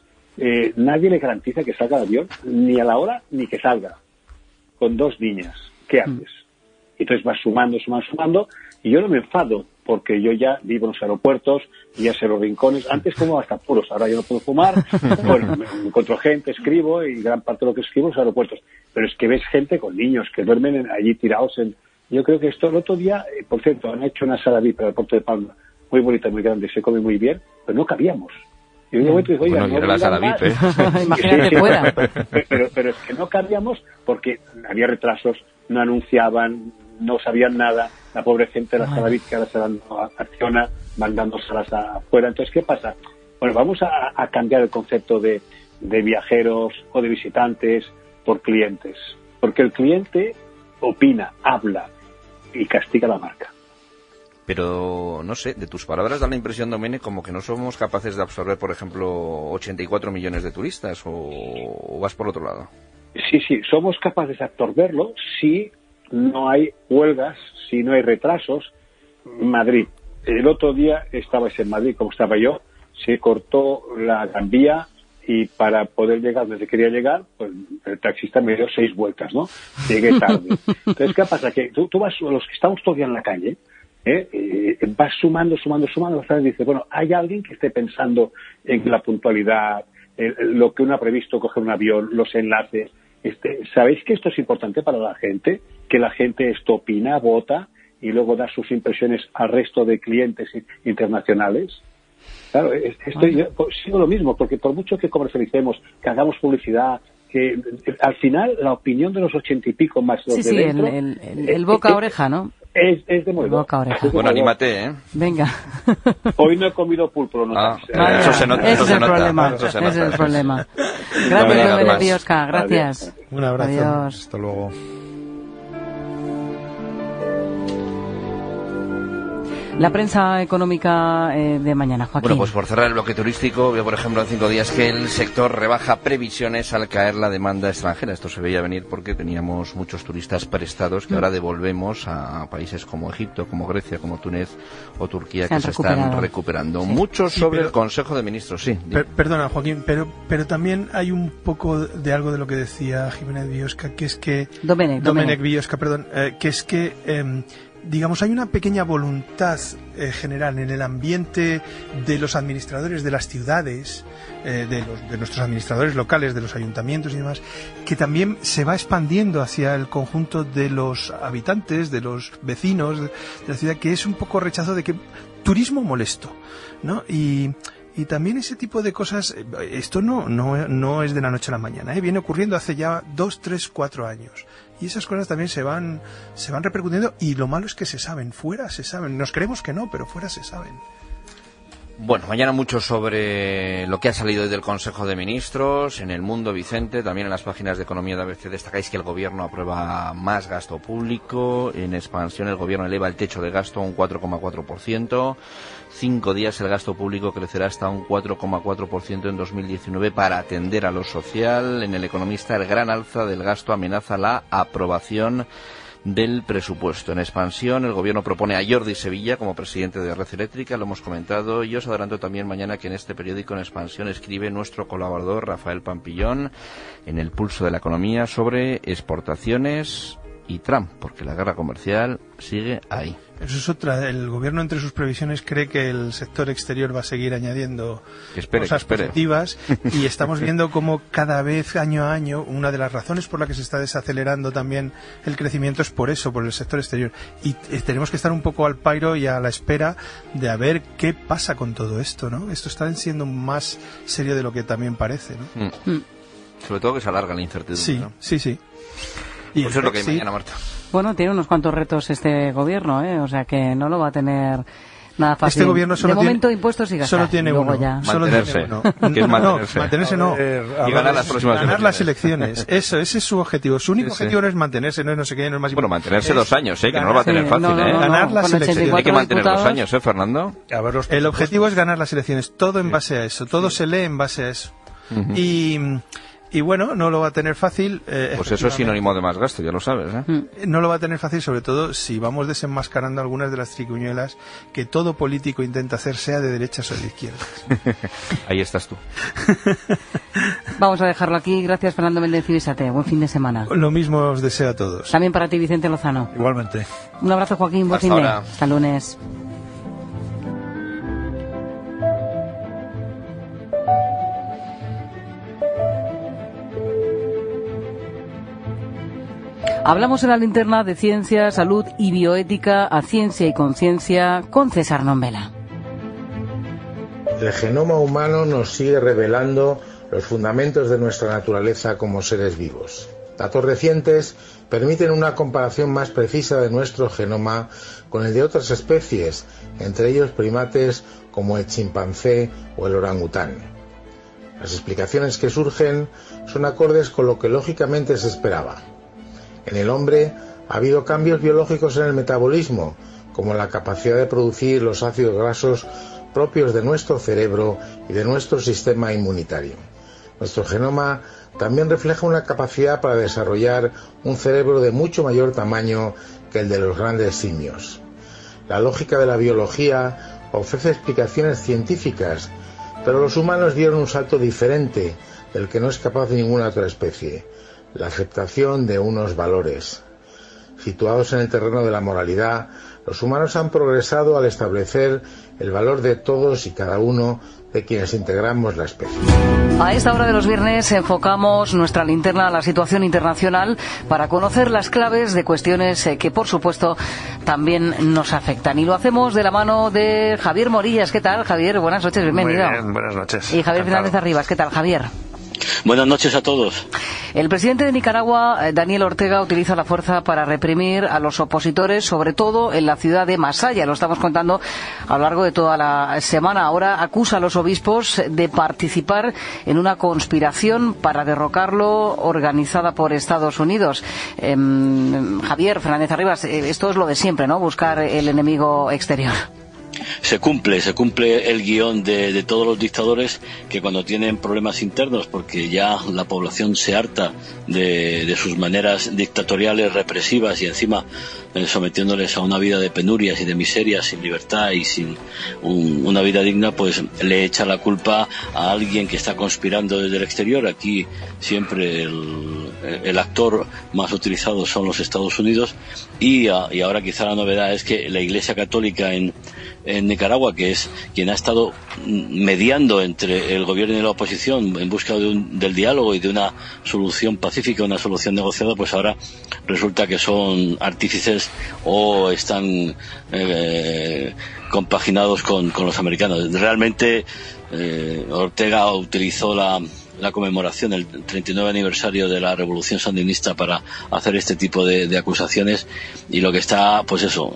Nadie le garantiza que salga el avión, ni a la hora, ni que salga. Con 2 niñas. ¿Qué haces? Entonces vas sumando, y yo no me enfado, porque yo ya vivo en los aeropuertos, ya sé los rincones, antes como hasta puros, ahora yo no puedo fumar, bueno, me encuentro gente, escribo, y gran parte de lo que escribo en los aeropuertos, pero es que ves gente con niños que duermen allí tirados yo creo que esto, el otro día, por cierto, han hecho una sala VIP para el Puerto de Palma, muy bonita, muy grande, se come muy bien, pero no cabíamos. Y en un momento digo, bueno, no era la sala VIP, ¿eh? Imagínate fuera. Pero es que no cabíamos porque había retrasos, no anunciaban, no sabían nada, la pobre gente de la sala VIP que ahora se acciona, mandando salas afuera. Entonces, ¿qué pasa? Bueno, vamos a cambiar el concepto de viajeros o de visitantes por clientes, porque el cliente opina, habla y castiga la marca. Pero, no sé, de tus palabras da la impresión, Domènech, como que no somos capaces de absorber, por ejemplo, 84 millones de turistas, o vas por otro lado. Sí, somos capaces de absorberlo si no hay huelgas, si no hay retrasos. Madrid. El otro día estabais en Madrid, como estaba yo, se cortó la Gran Vía y para poder llegar donde quería llegar, pues el taxista me dio 6 vueltas, ¿no? Llegué tarde. Entonces, ¿qué pasa? Que tú vas, los que estamos todavía en la calle, vas sumando, hasta que dices, bueno, hay alguien que esté pensando en la puntualidad, lo que uno ha previsto, coger un avión, los enlaces, ¿Sabéis que esto es importante para la gente? Que la gente esto opina, vota y luego da sus impresiones al resto de clientes internacionales. Claro, yo sigo lo mismo, porque por mucho que comercialicemos, que hagamos publicidad, que al final la opinión de los 80 y pico más los de dentro... el boca a oreja, ¿no? Es de modo. Boca a oreja. Bueno, anímate, ¿eh? Venga. Hoy no he comido pulpo, no. Eso se nota. Ese es el problema. Ese es el problema. Gracias, Domènech Biosca. Gracias. Un abrazo. Adiós. Hasta luego. La prensa económica de mañana, Joaquín. Bueno, pues por cerrar el bloque turístico, veo por ejemplo en 5 días que el sector rebaja previsiones al caer la demanda extranjera. Esto se veía venir porque teníamos muchos turistas prestados que ahora devolvemos a países como Egipto, como Grecia, como Túnez o Turquía, que se están recuperando. Sí. Muchos sobre el Consejo de Ministros, sí. Perdona, Joaquín, pero también hay un poco de algo de lo que decía Jiménez Biosca, que es que... Domènech Biosca, perdón, que es que... digamos, hay una pequeña voluntad general en el ambiente de los administradores de las ciudades, de nuestros administradores locales, de los ayuntamientos y demás, que también se va expandiendo hacia el conjunto de los habitantes, de los vecinos de la ciudad, que es un poco rechazo de que turismo molesto, ¿no? Y también ese tipo de cosas, esto no es de la noche a la mañana, viene ocurriendo hace ya 2, 3, 4 años. Y esas cosas también se van repercutiendo, y lo malo es que se saben, fuera se saben. Nos creemos que no, pero fuera se saben. Bueno, mañana mucho sobre lo que ha salido hoy del Consejo de Ministros. En El Mundo, Vicente, también en las páginas de Economía de ABC destacáis que el Gobierno aprueba más gasto público. En expansión, el Gobierno eleva el techo de gasto a un 4,4%. 5 días el gasto público crecerá hasta un 4,4% en 2019 para atender a lo social. En El Economista, el gran alza del gasto amenaza la aprobación del presupuesto. En expansión, el Gobierno propone a Jordi Sevilla como presidente de Red Eléctrica, lo hemos comentado, y os adelanto también mañana que en este periódico En expansión escribe nuestro colaborador Rafael Pampillón en El Pulso de la Economía sobre exportaciones y Trump, porque la guerra comercial sigue ahí. Eso es otra. El Gobierno, entre sus previsiones, cree que el sector exterior va a seguir añadiendo cosas positivas, y estamos viendo cómo cada vez, año a año, una de las razones por la que se está desacelerando también el crecimiento es por eso, por el sector exterior. Y tenemos que estar un poco al pairo y a la espera de a ver qué pasa con todo esto, ¿no? Esto está siendo más serio de lo que también parece, ¿no? Sobre todo que se alarga la incertidumbre, sí, ¿no? Sí. Y pues eso es lo que hay mañana, Marta. Bueno, tiene unos cuantos retos este gobierno, o sea que no lo va a tener nada fácil. Este gobierno solo momento impuestos y gastar. Solo tiene uno. Mantenerse. ¿Qué es mantenerse? Mantenerse no. Y ganar las próximas ganar las elecciones. Ese es su objetivo. Su único objetivo no es mantenerse, no es no sé qué, no es más. Bueno, mantenerse 2 años, que no lo va a tener fácil, Ganar las elecciones. Hay que mantener 2 años, Fernando. El objetivo es ganar las elecciones. Todo en base a eso. Todo se lee en base a eso. Y bueno, no lo va a tener fácil. Pues eso es sinónimo de más gasto, ya lo sabes, No lo va a tener fácil, sobre todo si vamos desenmascarando algunas de las triquiñuelas que todo político intenta hacer, sea de derechas o de izquierdas. Ahí estás tú. Vamos a dejarlo aquí. Gracias, Fernando Méndez y Bisate. Buen fin de semana. Lo mismo os deseo a todos. También para ti, Vicente Lozano. Igualmente. Un abrazo, Joaquín. Buen fin de. Hasta lunes. Hablamos en la linterna de ciencia, salud y bioética a ciencia y conciencia con César Nombela. El genoma humano nos sigue revelando los fundamentos de nuestra naturaleza como seres vivos. Datos recientes permiten una comparación más precisa de nuestro genoma con el de otras especies, entre ellos primates como el chimpancé o el orangután. Las explicaciones que surgen son acordes con lo que lógicamente se esperaba. En el hombre ha habido cambios biológicos en el metabolismo, como la capacidad de producir los ácidos grasos propios de nuestro cerebro y de nuestro sistema inmunitario. Nuestro genoma también refleja una capacidad para desarrollar un cerebro de mucho mayor tamaño que el de los grandes simios. La lógica de la biología ofrece explicaciones científicas, pero los humanos dieron un salto diferente del que no es capaz ninguna otra especie: la aceptación de unos valores. Situados en el terreno de la moralidad, los humanos han progresado al establecer el valor de todos y cada uno de quienes integramos la especie. A esta hora de los viernes enfocamos nuestra linterna a la situación internacional para conocer las claves de cuestiones que, por supuesto, también nos afectan. Y lo hacemos de la mano de Javier Morillas. ¿Qué tal, Javier? Buenas noches, bienvenido. Muy bien, buenas noches. Y Javier Fernández Arribas. ¿Qué tal, Javier? Buenas noches a todos. El presidente de Nicaragua, Daniel Ortega, utiliza la fuerza para reprimir a los opositores, sobre todo en la ciudad de Masaya. Lo estamos contando a lo largo de toda la semana. Ahora acusa a los obispos de participar en una conspiración para derrocarlo organizada por Estados Unidos. Javier Fernández Arribas, esto es lo de siempre, ¿no? Buscar el enemigo exterior. Se cumple el guión de todos los dictadores, que cuando tienen problemas internos, porque ya la población se harta de sus maneras dictatoriales, represivas, y encima sometiéndoles a una vida de penurias y de miserias, sin libertad y sin una vida digna, pues le echa la culpa a alguien que está conspirando desde el exterior. Aquí siempre el actor más utilizado son los Estados Unidos, y ahora quizá la novedad es que la Iglesia Católica en Nicaragua, que es quien ha estado mediando entre el gobierno y la oposición en busca del diálogo y de una solución pacífica, una solución negociada, pues ahora resulta que son artífices o están compaginados con los americanos. Realmente Ortega utilizó la conmemoración del 39 aniversario de la Revolución Sandinista para hacer este tipo de acusaciones, y lo que está, pues eso,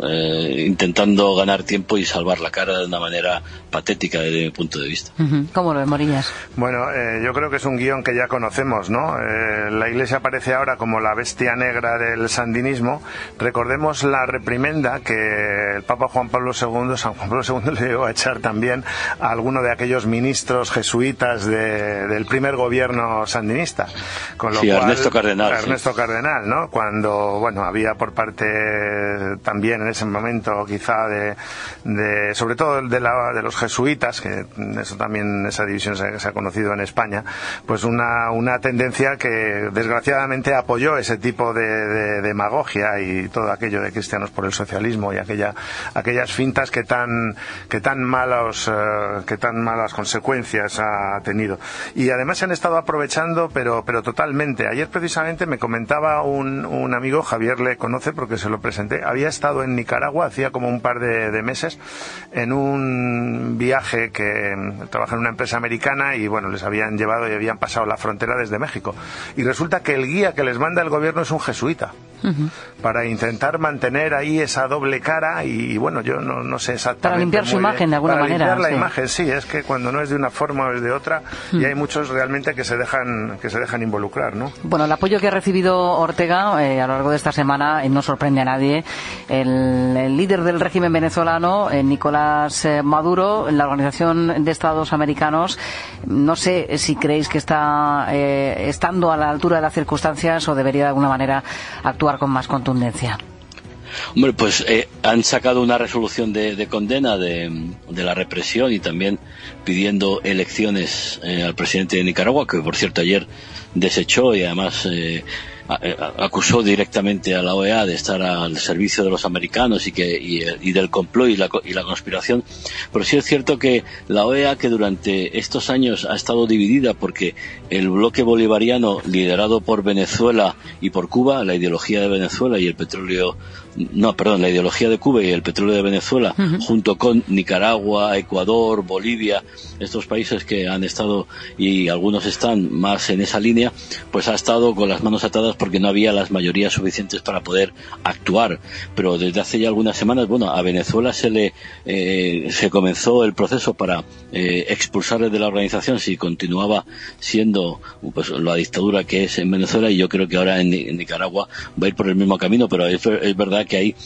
intentando ganar tiempo y salvar la cara de una manera patética desde mi punto de vista. ¿Cómo lo ves, Morillas? Bueno, yo creo que es un guión que ya conocemos, ¿no? La Iglesia aparece ahora como la bestia negra del sandinismo. Recordemos la reprimenda que el Papa San Juan Pablo II le llegó a echar también a alguno de aquellos ministros jesuitas del primer gobierno sandinista, con lo cual, Ernesto Cardenal, ¿no? Cuando, bueno, había por parte también en ese momento quizá sobre todo de los jesuitas, que eso también, esa división se ha conocido en España, pues una tendencia que desgraciadamente apoyó ese tipo de demagogia y todo aquello de cristianos por el socialismo y aquellas fintas que tan malas consecuencias ha tenido. Y además se han estado aprovechando, pero totalmente. Ayer precisamente me comentaba un amigo, Javier le conoce porque se lo presenté, había estado en Nicaragua hacía como un par de meses en un viaje que trabaja en una empresa americana, y bueno, les habían llevado y habían pasado la frontera desde México, y resulta que el guía que les manda el gobierno es un jesuita, para intentar mantener ahí esa doble cara, y bueno, yo no sé exactamente, para limpiar su imagen de alguna manera. Para limpiar la imagen, sí, es que cuando no es de una forma o es de otra, y hay muchos realmente que se dejan involucrar, ¿no? Bueno, el apoyo que ha recibido Ortega a lo largo de esta semana no sorprende a nadie. El líder del régimen venezolano, Nicolás Maduro, en la Organización de Estados Americanos, no sé si creéis que está estando a la altura de las circunstancias o debería de alguna manera actuar con más contundencia. Hombre, pues han sacado una resolución de condena de la represión, y también pidiendo elecciones al presidente de Nicaragua, que por cierto ayer desechó, y además acusó directamente a la OEA de estar al servicio de los americanos y del complot y la conspiración. Pero sí es cierto que la OEA, que durante estos años ha estado dividida, porque el bloque bolivariano liderado por Venezuela y por Cuba, la ideología de Venezuela y el petróleo, la ideología de Cuba y el petróleo de Venezuela, junto con Nicaragua, Ecuador, Bolivia, estos países que han estado, y algunos están más en esa línea, pues ha estado con las manos atadas porque no había las mayorías suficientes para poder actuar. Pero desde hace ya algunas semanas, bueno, a Venezuela se comenzó el proceso para expulsarle de la organización si continuaba siendo pues la dictadura que es en Venezuela, y yo creo que ahora en Nicaragua va a ir por el mismo camino. Pero es verdad que ahí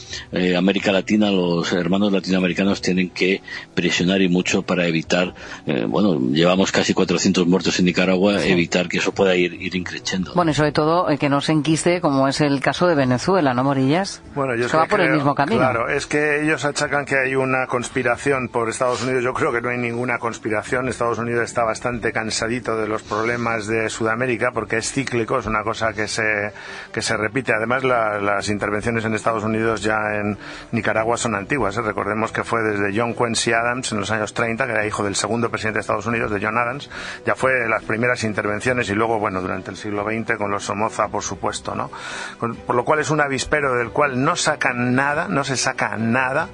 América Latina, los hermanos latinoamericanos tienen que presionar, y mucho, para evitar, llevamos casi 400 muertos en Nicaragua, evitar que eso pueda ir increciendo. Bueno, y sobre todo que no se enquiste, como es el caso de Venezuela, ¿no, Morillas? Bueno, yo va por el mismo camino. Claro, es que ellos achacan que hay una conspiración por Estados Unidos. Yo creo que no hay ninguna conspiración. Estados Unidos está bastante cansadito de los problemas de Sudamérica, porque es cíclico, es una cosa que se repite. Además, las intervenciones en Estados Unidos Unidos ya en Nicaragua son antiguas. Recordemos que fue desde John Quincy Adams en los años 30, que era hijo del segundo presidente de Estados Unidos, de John Adams. Ya fue las primeras intervenciones y luego, bueno, durante el siglo XX con los Somoza, por supuesto, ¿no? Por lo cual es un avispero del cual no sacan nada, no se saca nada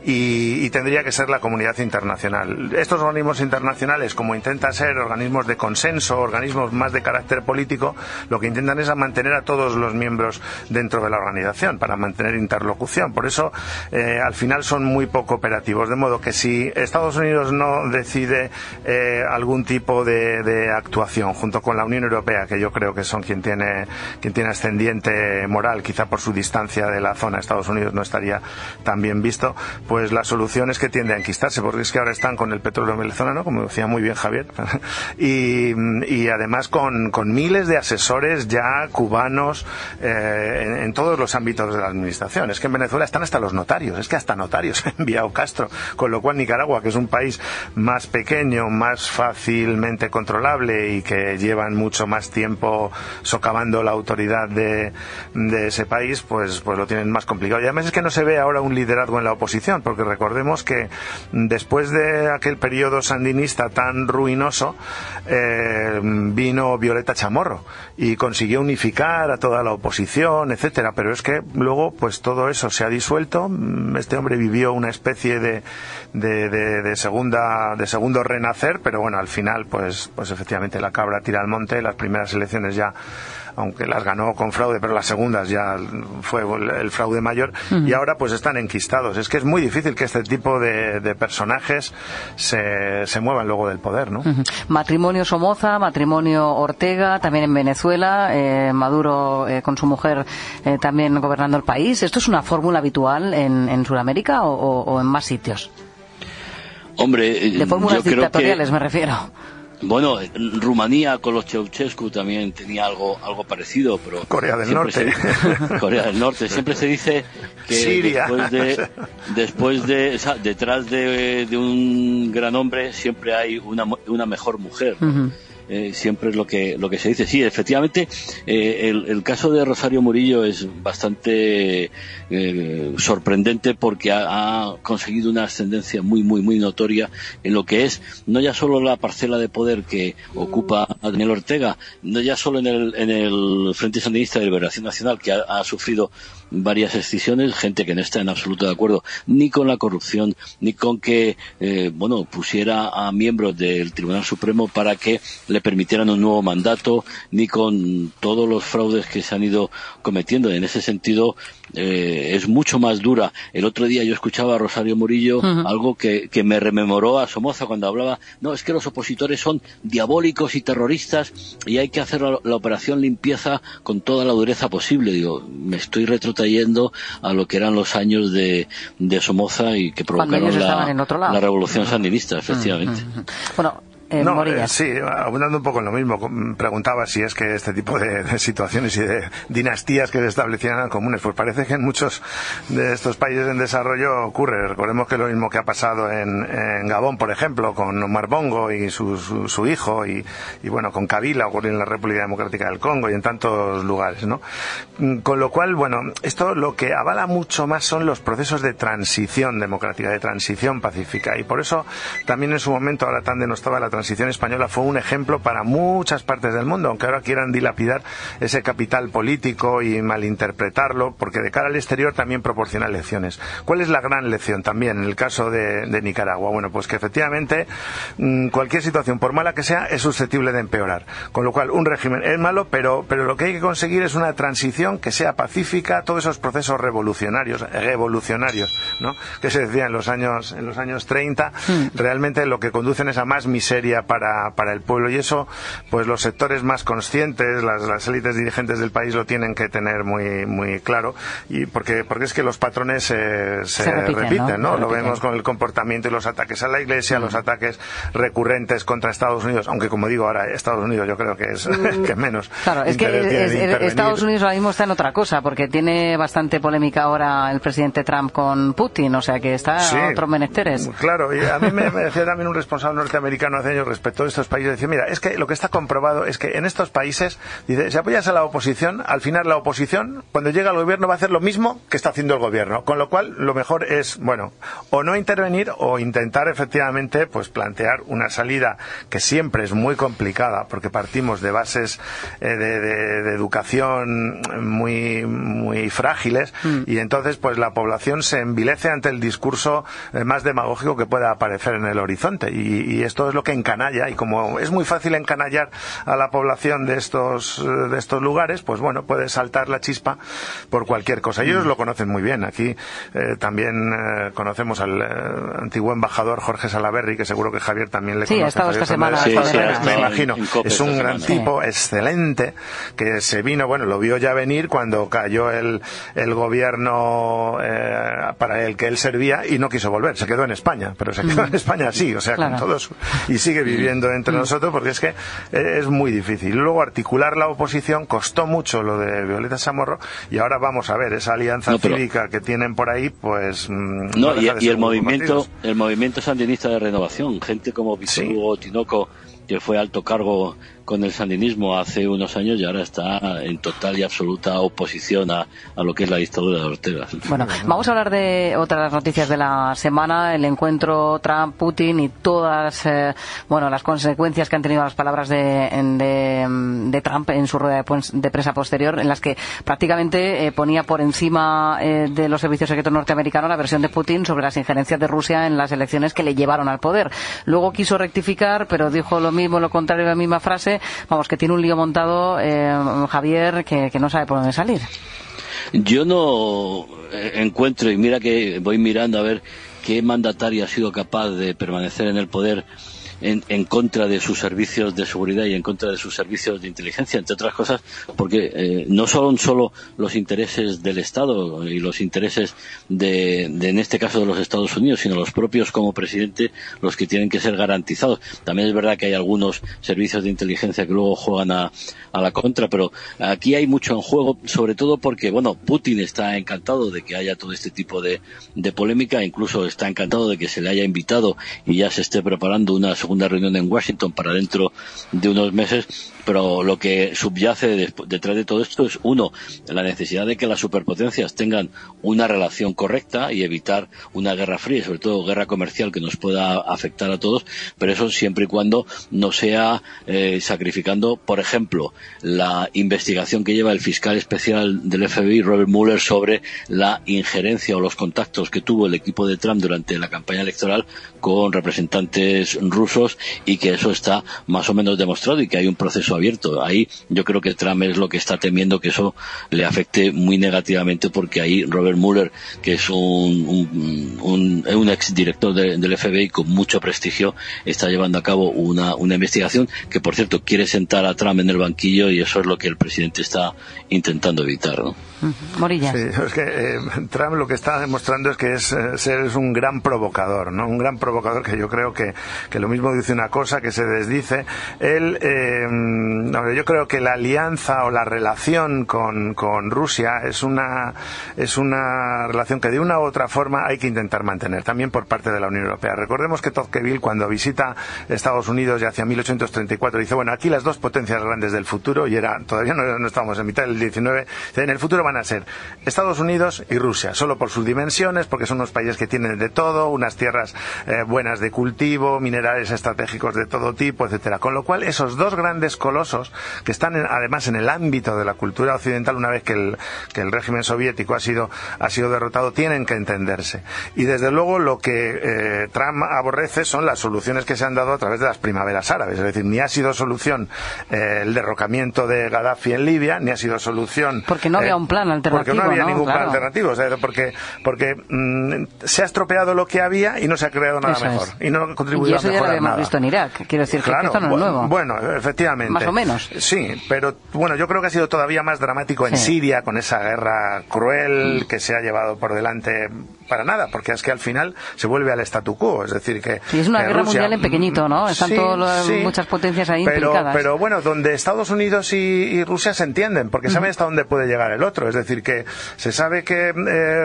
y tendría que ser la comunidad internacional. Estos organismos internacionales, como intentan ser organismos de consenso, organismos más de carácter político, lo que intentan es mantener a todos los miembros dentro de la organización para mantener interlocución. Por eso al final son muy poco operativos, de modo que si Estados Unidos no decide algún tipo de actuación junto con la Unión Europea, que yo creo que son quien tiene ascendiente moral, quizá por su distancia de la zona, Estados Unidos no estaría tan bien visto, pues la solución es que tiende a enquistarse, porque es que ahora están con el petróleo venezolano, como decía muy bien Javier, y además con miles de asesores ya cubanos en todos los ámbitos de la administración. Es que en Venezuela están hasta los notarios, es que hasta notarios ha enviado Castro, con lo cual Nicaragua, que es un país más pequeño, más fácilmente controlable y que llevan mucho más tiempo socavando la autoridad de ese país, pues lo tienen más complicado. Y además es que no se ve ahora un liderazgo en la oposición, porque recordemos que después de aquel periodo sandinista tan ruinoso, vino Violeta Chamorro y consiguió unificar a toda la oposición, etcétera, pero es que luego pues todo eso se ha disuelto. Este hombre vivió una especie de segundo renacer, pero bueno, al final pues efectivamente la cabra tira al monte. Las primeras elecciones ya, aunque las ganó con fraude, pero las segundas ya fue el fraude mayor, y ahora pues están enquistados. Es que es muy difícil que este tipo de personajes se muevan luego del poder, ¿no? Matrimonio Somoza, matrimonio Ortega, también en Venezuela, Maduro con su mujer también gobernando el país. ¿Esto es una fórmula habitual en Sudamérica o en más sitios? Hombre, de fórmulas dictatoriales me refiero. Bueno, Rumanía con los Ceausescu también tenía algo parecido, pero Corea del Norte. Corea del Norte. Siempre se dice que Siria. detrás de un gran hombre siempre hay una mejor mujer, ¿no? Siempre es lo que se dice. Sí, efectivamente, el caso de Rosario Murillo es bastante sorprendente, porque ha conseguido una ascendencia muy notoria en lo que es no ya solo la parcela de poder que ocupa Daniel Ortega, no ya solo en el Frente Sandinista de Liberación Nacional, que ha sufrido varias escisiones, gente que no está en absoluto de acuerdo ni con la corrupción, ni con que pusiera a miembros del Tribunal Supremo para que le permitieran un nuevo mandato, ni con todos los fraudes que se han ido cometiendo. En ese sentido es mucho más dura. El otro día yo escuchaba a Rosario Murillo algo que me rememoró a Somoza cuando hablaba, no, es que los opositores son diabólicos y terroristas y hay que hacer la operación limpieza con toda la dureza posible. Digo, me estoy retrotrayendo a lo que eran los años de Somoza y que provocaron la revolución sandinista, efectivamente. Bueno, sí, abundando un poco en lo mismo, preguntaba si es que este tipo de situaciones y de dinastías que se establecían eran comunes. Pues parece que en muchos de estos países en desarrollo ocurre. Recordemos que lo mismo que ha pasado en Gabón, por ejemplo, con Omar Bongo y su hijo, y bueno, con Kabila ocurrió en la República Democrática del Congo y en tantos lugares, ¿no? Con lo cual, bueno, esto lo que avala mucho más son los procesos de transición democrática, de transición pacífica, y por eso también en su momento, ahora tan denostada la transición española, fue un ejemplo para muchas partes del mundo, aunque ahora quieran dilapidar ese capital político y malinterpretarlo, porque de cara al exterior también proporciona lecciones. ¿Cuál es la gran lección también en el caso de Nicaragua? Bueno, pues que efectivamente cualquier situación, por mala que sea, es susceptible de empeorar. Con lo cual, un régimen es malo, pero lo que hay que conseguir es una transición que sea pacífica, todos esos procesos revolucionarios, ¿no?, que se decía en los años 30, realmente lo que conducen es a más miseria para el pueblo, y eso pues los sectores más conscientes, las élites dirigentes del país lo tienen que tener muy claro, y porque es que los patrones se repiten, ¿no? Lo vemos con el comportamiento y los ataques a la Iglesia, los ataques recurrentes contra Estados Unidos, aunque como digo ahora Estados Unidos yo creo que es que menos. Claro, es que Estados Unidos ahora mismo está en otra cosa, porque tiene bastante polémica ahora el presidente Trump con Putin, o sea que está a otros menesteres. Claro, y a mí me decía también un responsable norteamericano hace años respecto a estos países, decía, mira, es que lo que está comprobado es que en estos países, dice, si apoyas a la oposición, al final la oposición, cuando llega al gobierno, va a hacer lo mismo que está haciendo el gobierno, con lo cual lo mejor es, bueno, o no intervenir o intentar efectivamente pues plantear una salida que siempre es muy complicada, porque partimos de bases de educación muy frágiles, y entonces pues la población se envilece ante el discurso más demagógico que pueda aparecer en el horizonte, y esto es lo que encanalla, y como es muy fácil encanallar a la población de estos lugares, pues bueno, puede saltar la chispa por cualquier cosa. Y ellos lo conocen muy bien. Aquí también conocemos al antiguo embajador Jorge Salaverry, que seguro que Javier también le conoce. Sí, ha estado esta semana. Me imagino. Es un gran tipo, excelente, que se vino, bueno, lo vio ya venir cuando cayó el gobierno para el que él servía, y no quiso volver. Se quedó en España, pero se quedó en España sí, o sea, con todos, y sigue viviendo entre nosotros, porque es que es muy difícil. Luego articular la oposición costó mucho, lo de Violeta Chamorro, y ahora vamos a ver esa alianza cívica que tienen por ahí, pues y el movimiento sandinista de renovación, gente como Víctor Hugo Tinoco, que fue alto cargo con el sandinismo hace unos años, y ahora está en total y absoluta oposición a lo que es la dictadura de Ortega. Bueno, vamos a hablar de otras noticias de la semana, el encuentro Trump-Putin y todas las consecuencias que han tenido las palabras de Trump en su rueda de prensa posterior, en las que prácticamente ponía por encima de los servicios secretos norteamericanos la versión de Putin sobre las injerencias de Rusia en las elecciones que le llevaron al poder. Luego quiso rectificar, pero dijo lo contrario, la misma frase. Vamos, que tiene un lío montado, Javier, que no sabe por dónde salir. Yo no encuentro, y mira que voy mirando a ver qué mandatario ha sido capaz de permanecer en el poder en contra de sus servicios de seguridad y en contra de sus servicios de inteligencia, entre otras cosas, porque no son solo los intereses del Estado y los intereses en este caso de los Estados Unidos, sino los propios como presidente los que tienen que ser garantizados. También es verdad que hay algunos servicios de inteligencia que luego juegan a la contra, pero aquí hay mucho en juego, sobre todo porque, Putin está encantado de que haya todo este tipo de polémica, incluso está encantado de que se le haya invitado y ya se esté preparando una segunda reunión en Washington para dentro de unos meses, pero lo que subyace detrás de todo esto es, uno, la necesidad de que las superpotencias tengan una relación correcta y evitar una guerra fría, y sobre todo guerra comercial que nos pueda afectar a todos, pero eso siempre y cuando no sea sacrificando, por ejemplo, la investigación que lleva el fiscal especial del FBI, Robert Mueller, sobre la injerencia o los contactos que tuvo el equipo de Trump durante la campaña electoral con representantes rusos, y que eso está más o menos demostrado y que hay un proceso abierto. Ahí yo creo que Trump es lo que está temiendo, que eso le afecte muy negativamente, porque ahí Robert Mueller, que es un exdirector del FBI con mucho prestigio, está llevando a cabo una investigación que, por cierto, quiere sentar a Trump en el banquillo, y eso es lo que el presidente está intentando evitar, ¿no? Morillas. Sí, es que Trump lo que está demostrando es que es un gran provocador, ¿no? Un gran provocador, que yo creo que lo mismo dice una cosa que se desdice. Él, yo creo que la alianza o la relación con Rusia es una relación que de una u otra forma hay que intentar mantener, también por parte de la Unión Europea. Recordemos que Tocqueville, cuando visita Estados Unidos ya hacia 1834, dice, aquí las dos potencias grandes del futuro, y todavía no estamos en mitad del 19, en el futuro van a ser Estados Unidos y Rusia, solo por sus dimensiones, porque son unos países que tienen de todo, unas tierras buenas de cultivo, minerales estratégicos de todo tipo, etcétera. Con lo cual, esos dos grandes colosos, que están además en el ámbito de la cultura occidental, una vez que el régimen soviético ha sido derrotado, tienen que entenderse. Y desde luego lo que Trump aborrece son las soluciones que se han dado a través de las primaveras árabes. Es decir, ni ha sido solución el derrocamiento de Gaddafi en Libia, ni ha sido solución... Porque no había un plan alternativo. Porque no había ningún plan alternativo. O sea, porque se ha estropeado lo que había y no se ha creado nada mejor. Y no ha contribuido a mejorar nada. Y eso ya lo habíamos visto en Irak. Quiero decir, que esto no es nuevo. Bueno, efectivamente. Más o menos. Sí, pero yo creo que ha sido todavía más dramático en Siria, con esa guerra cruel que se ha llevado por delante para nada, porque es que al final se vuelve al statu quo, es decir que... Sí, es una guerra mundial en pequeñito, ¿no? Están muchas potencias ahí implicadas. Pero donde Estados Unidos y Rusia se entienden, porque saben hasta dónde puede llegar el otro, es decir que se sabe que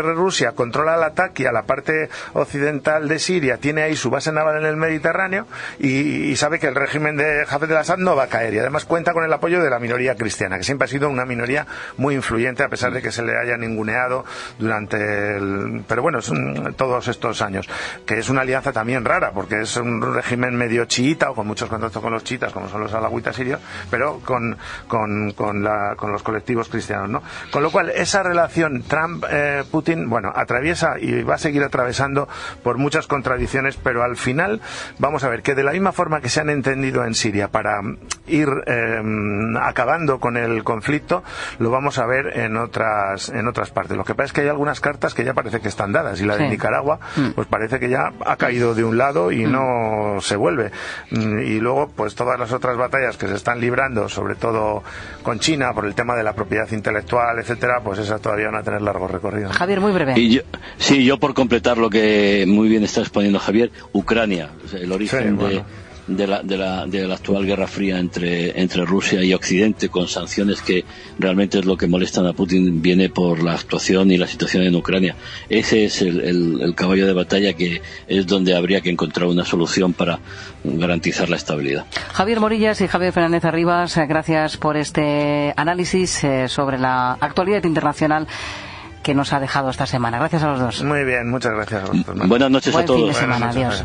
Rusia controla la Latakia, la parte occidental de Siria, tiene ahí su base naval en el Mediterráneo, y sabe que el régimen de Hafez al-Assad no va a caer, y además cuenta con el apoyo de la minoría cristiana, que siempre ha sido una minoría muy influyente, a pesar de que se le haya ninguneado pero bueno, todos estos años, que es una alianza también rara, porque es un régimen medio chiita, o con muchos contactos con los chiitas, como son los alawitas sirios, pero con los colectivos cristianos, ¿no? Con lo cual, esa relación Trump-Putin, bueno, atraviesa y va a seguir atravesando por muchas contradicciones, pero al final vamos a ver que de la misma forma que se han entendido en Siria para ir acabando con el conflicto, lo vamos a ver en otras partes. Lo que pasa es que hay algunas cartas que ya parece que están dadas, y la de Nicaragua pues parece que ya ha caído de un lado y no se vuelve. Y luego pues todas las otras batallas que se están librando, sobre todo con China por el tema de la propiedad intelectual, etcétera, pues esas todavía van a tener largo recorrido. Javier, muy breve. Yo por completar lo que muy bien está exponiendo Javier, Ucrania, el origen de la actual guerra fría entre Rusia y Occidente, con sanciones que realmente es lo que molestan a Putin, viene por la actuación y la situación en Ucrania. Ese es el caballo de batalla, que es donde habría que encontrar una solución para garantizar la estabilidad. Javier Morillas y Javier Fernández Arribas, gracias por este análisis sobre la actualidad internacional que nos ha dejado esta semana. Gracias a los dos. Muy bien, muchas gracias a vosotros. Buenas noches a todos. Buen fin de semana, adiós.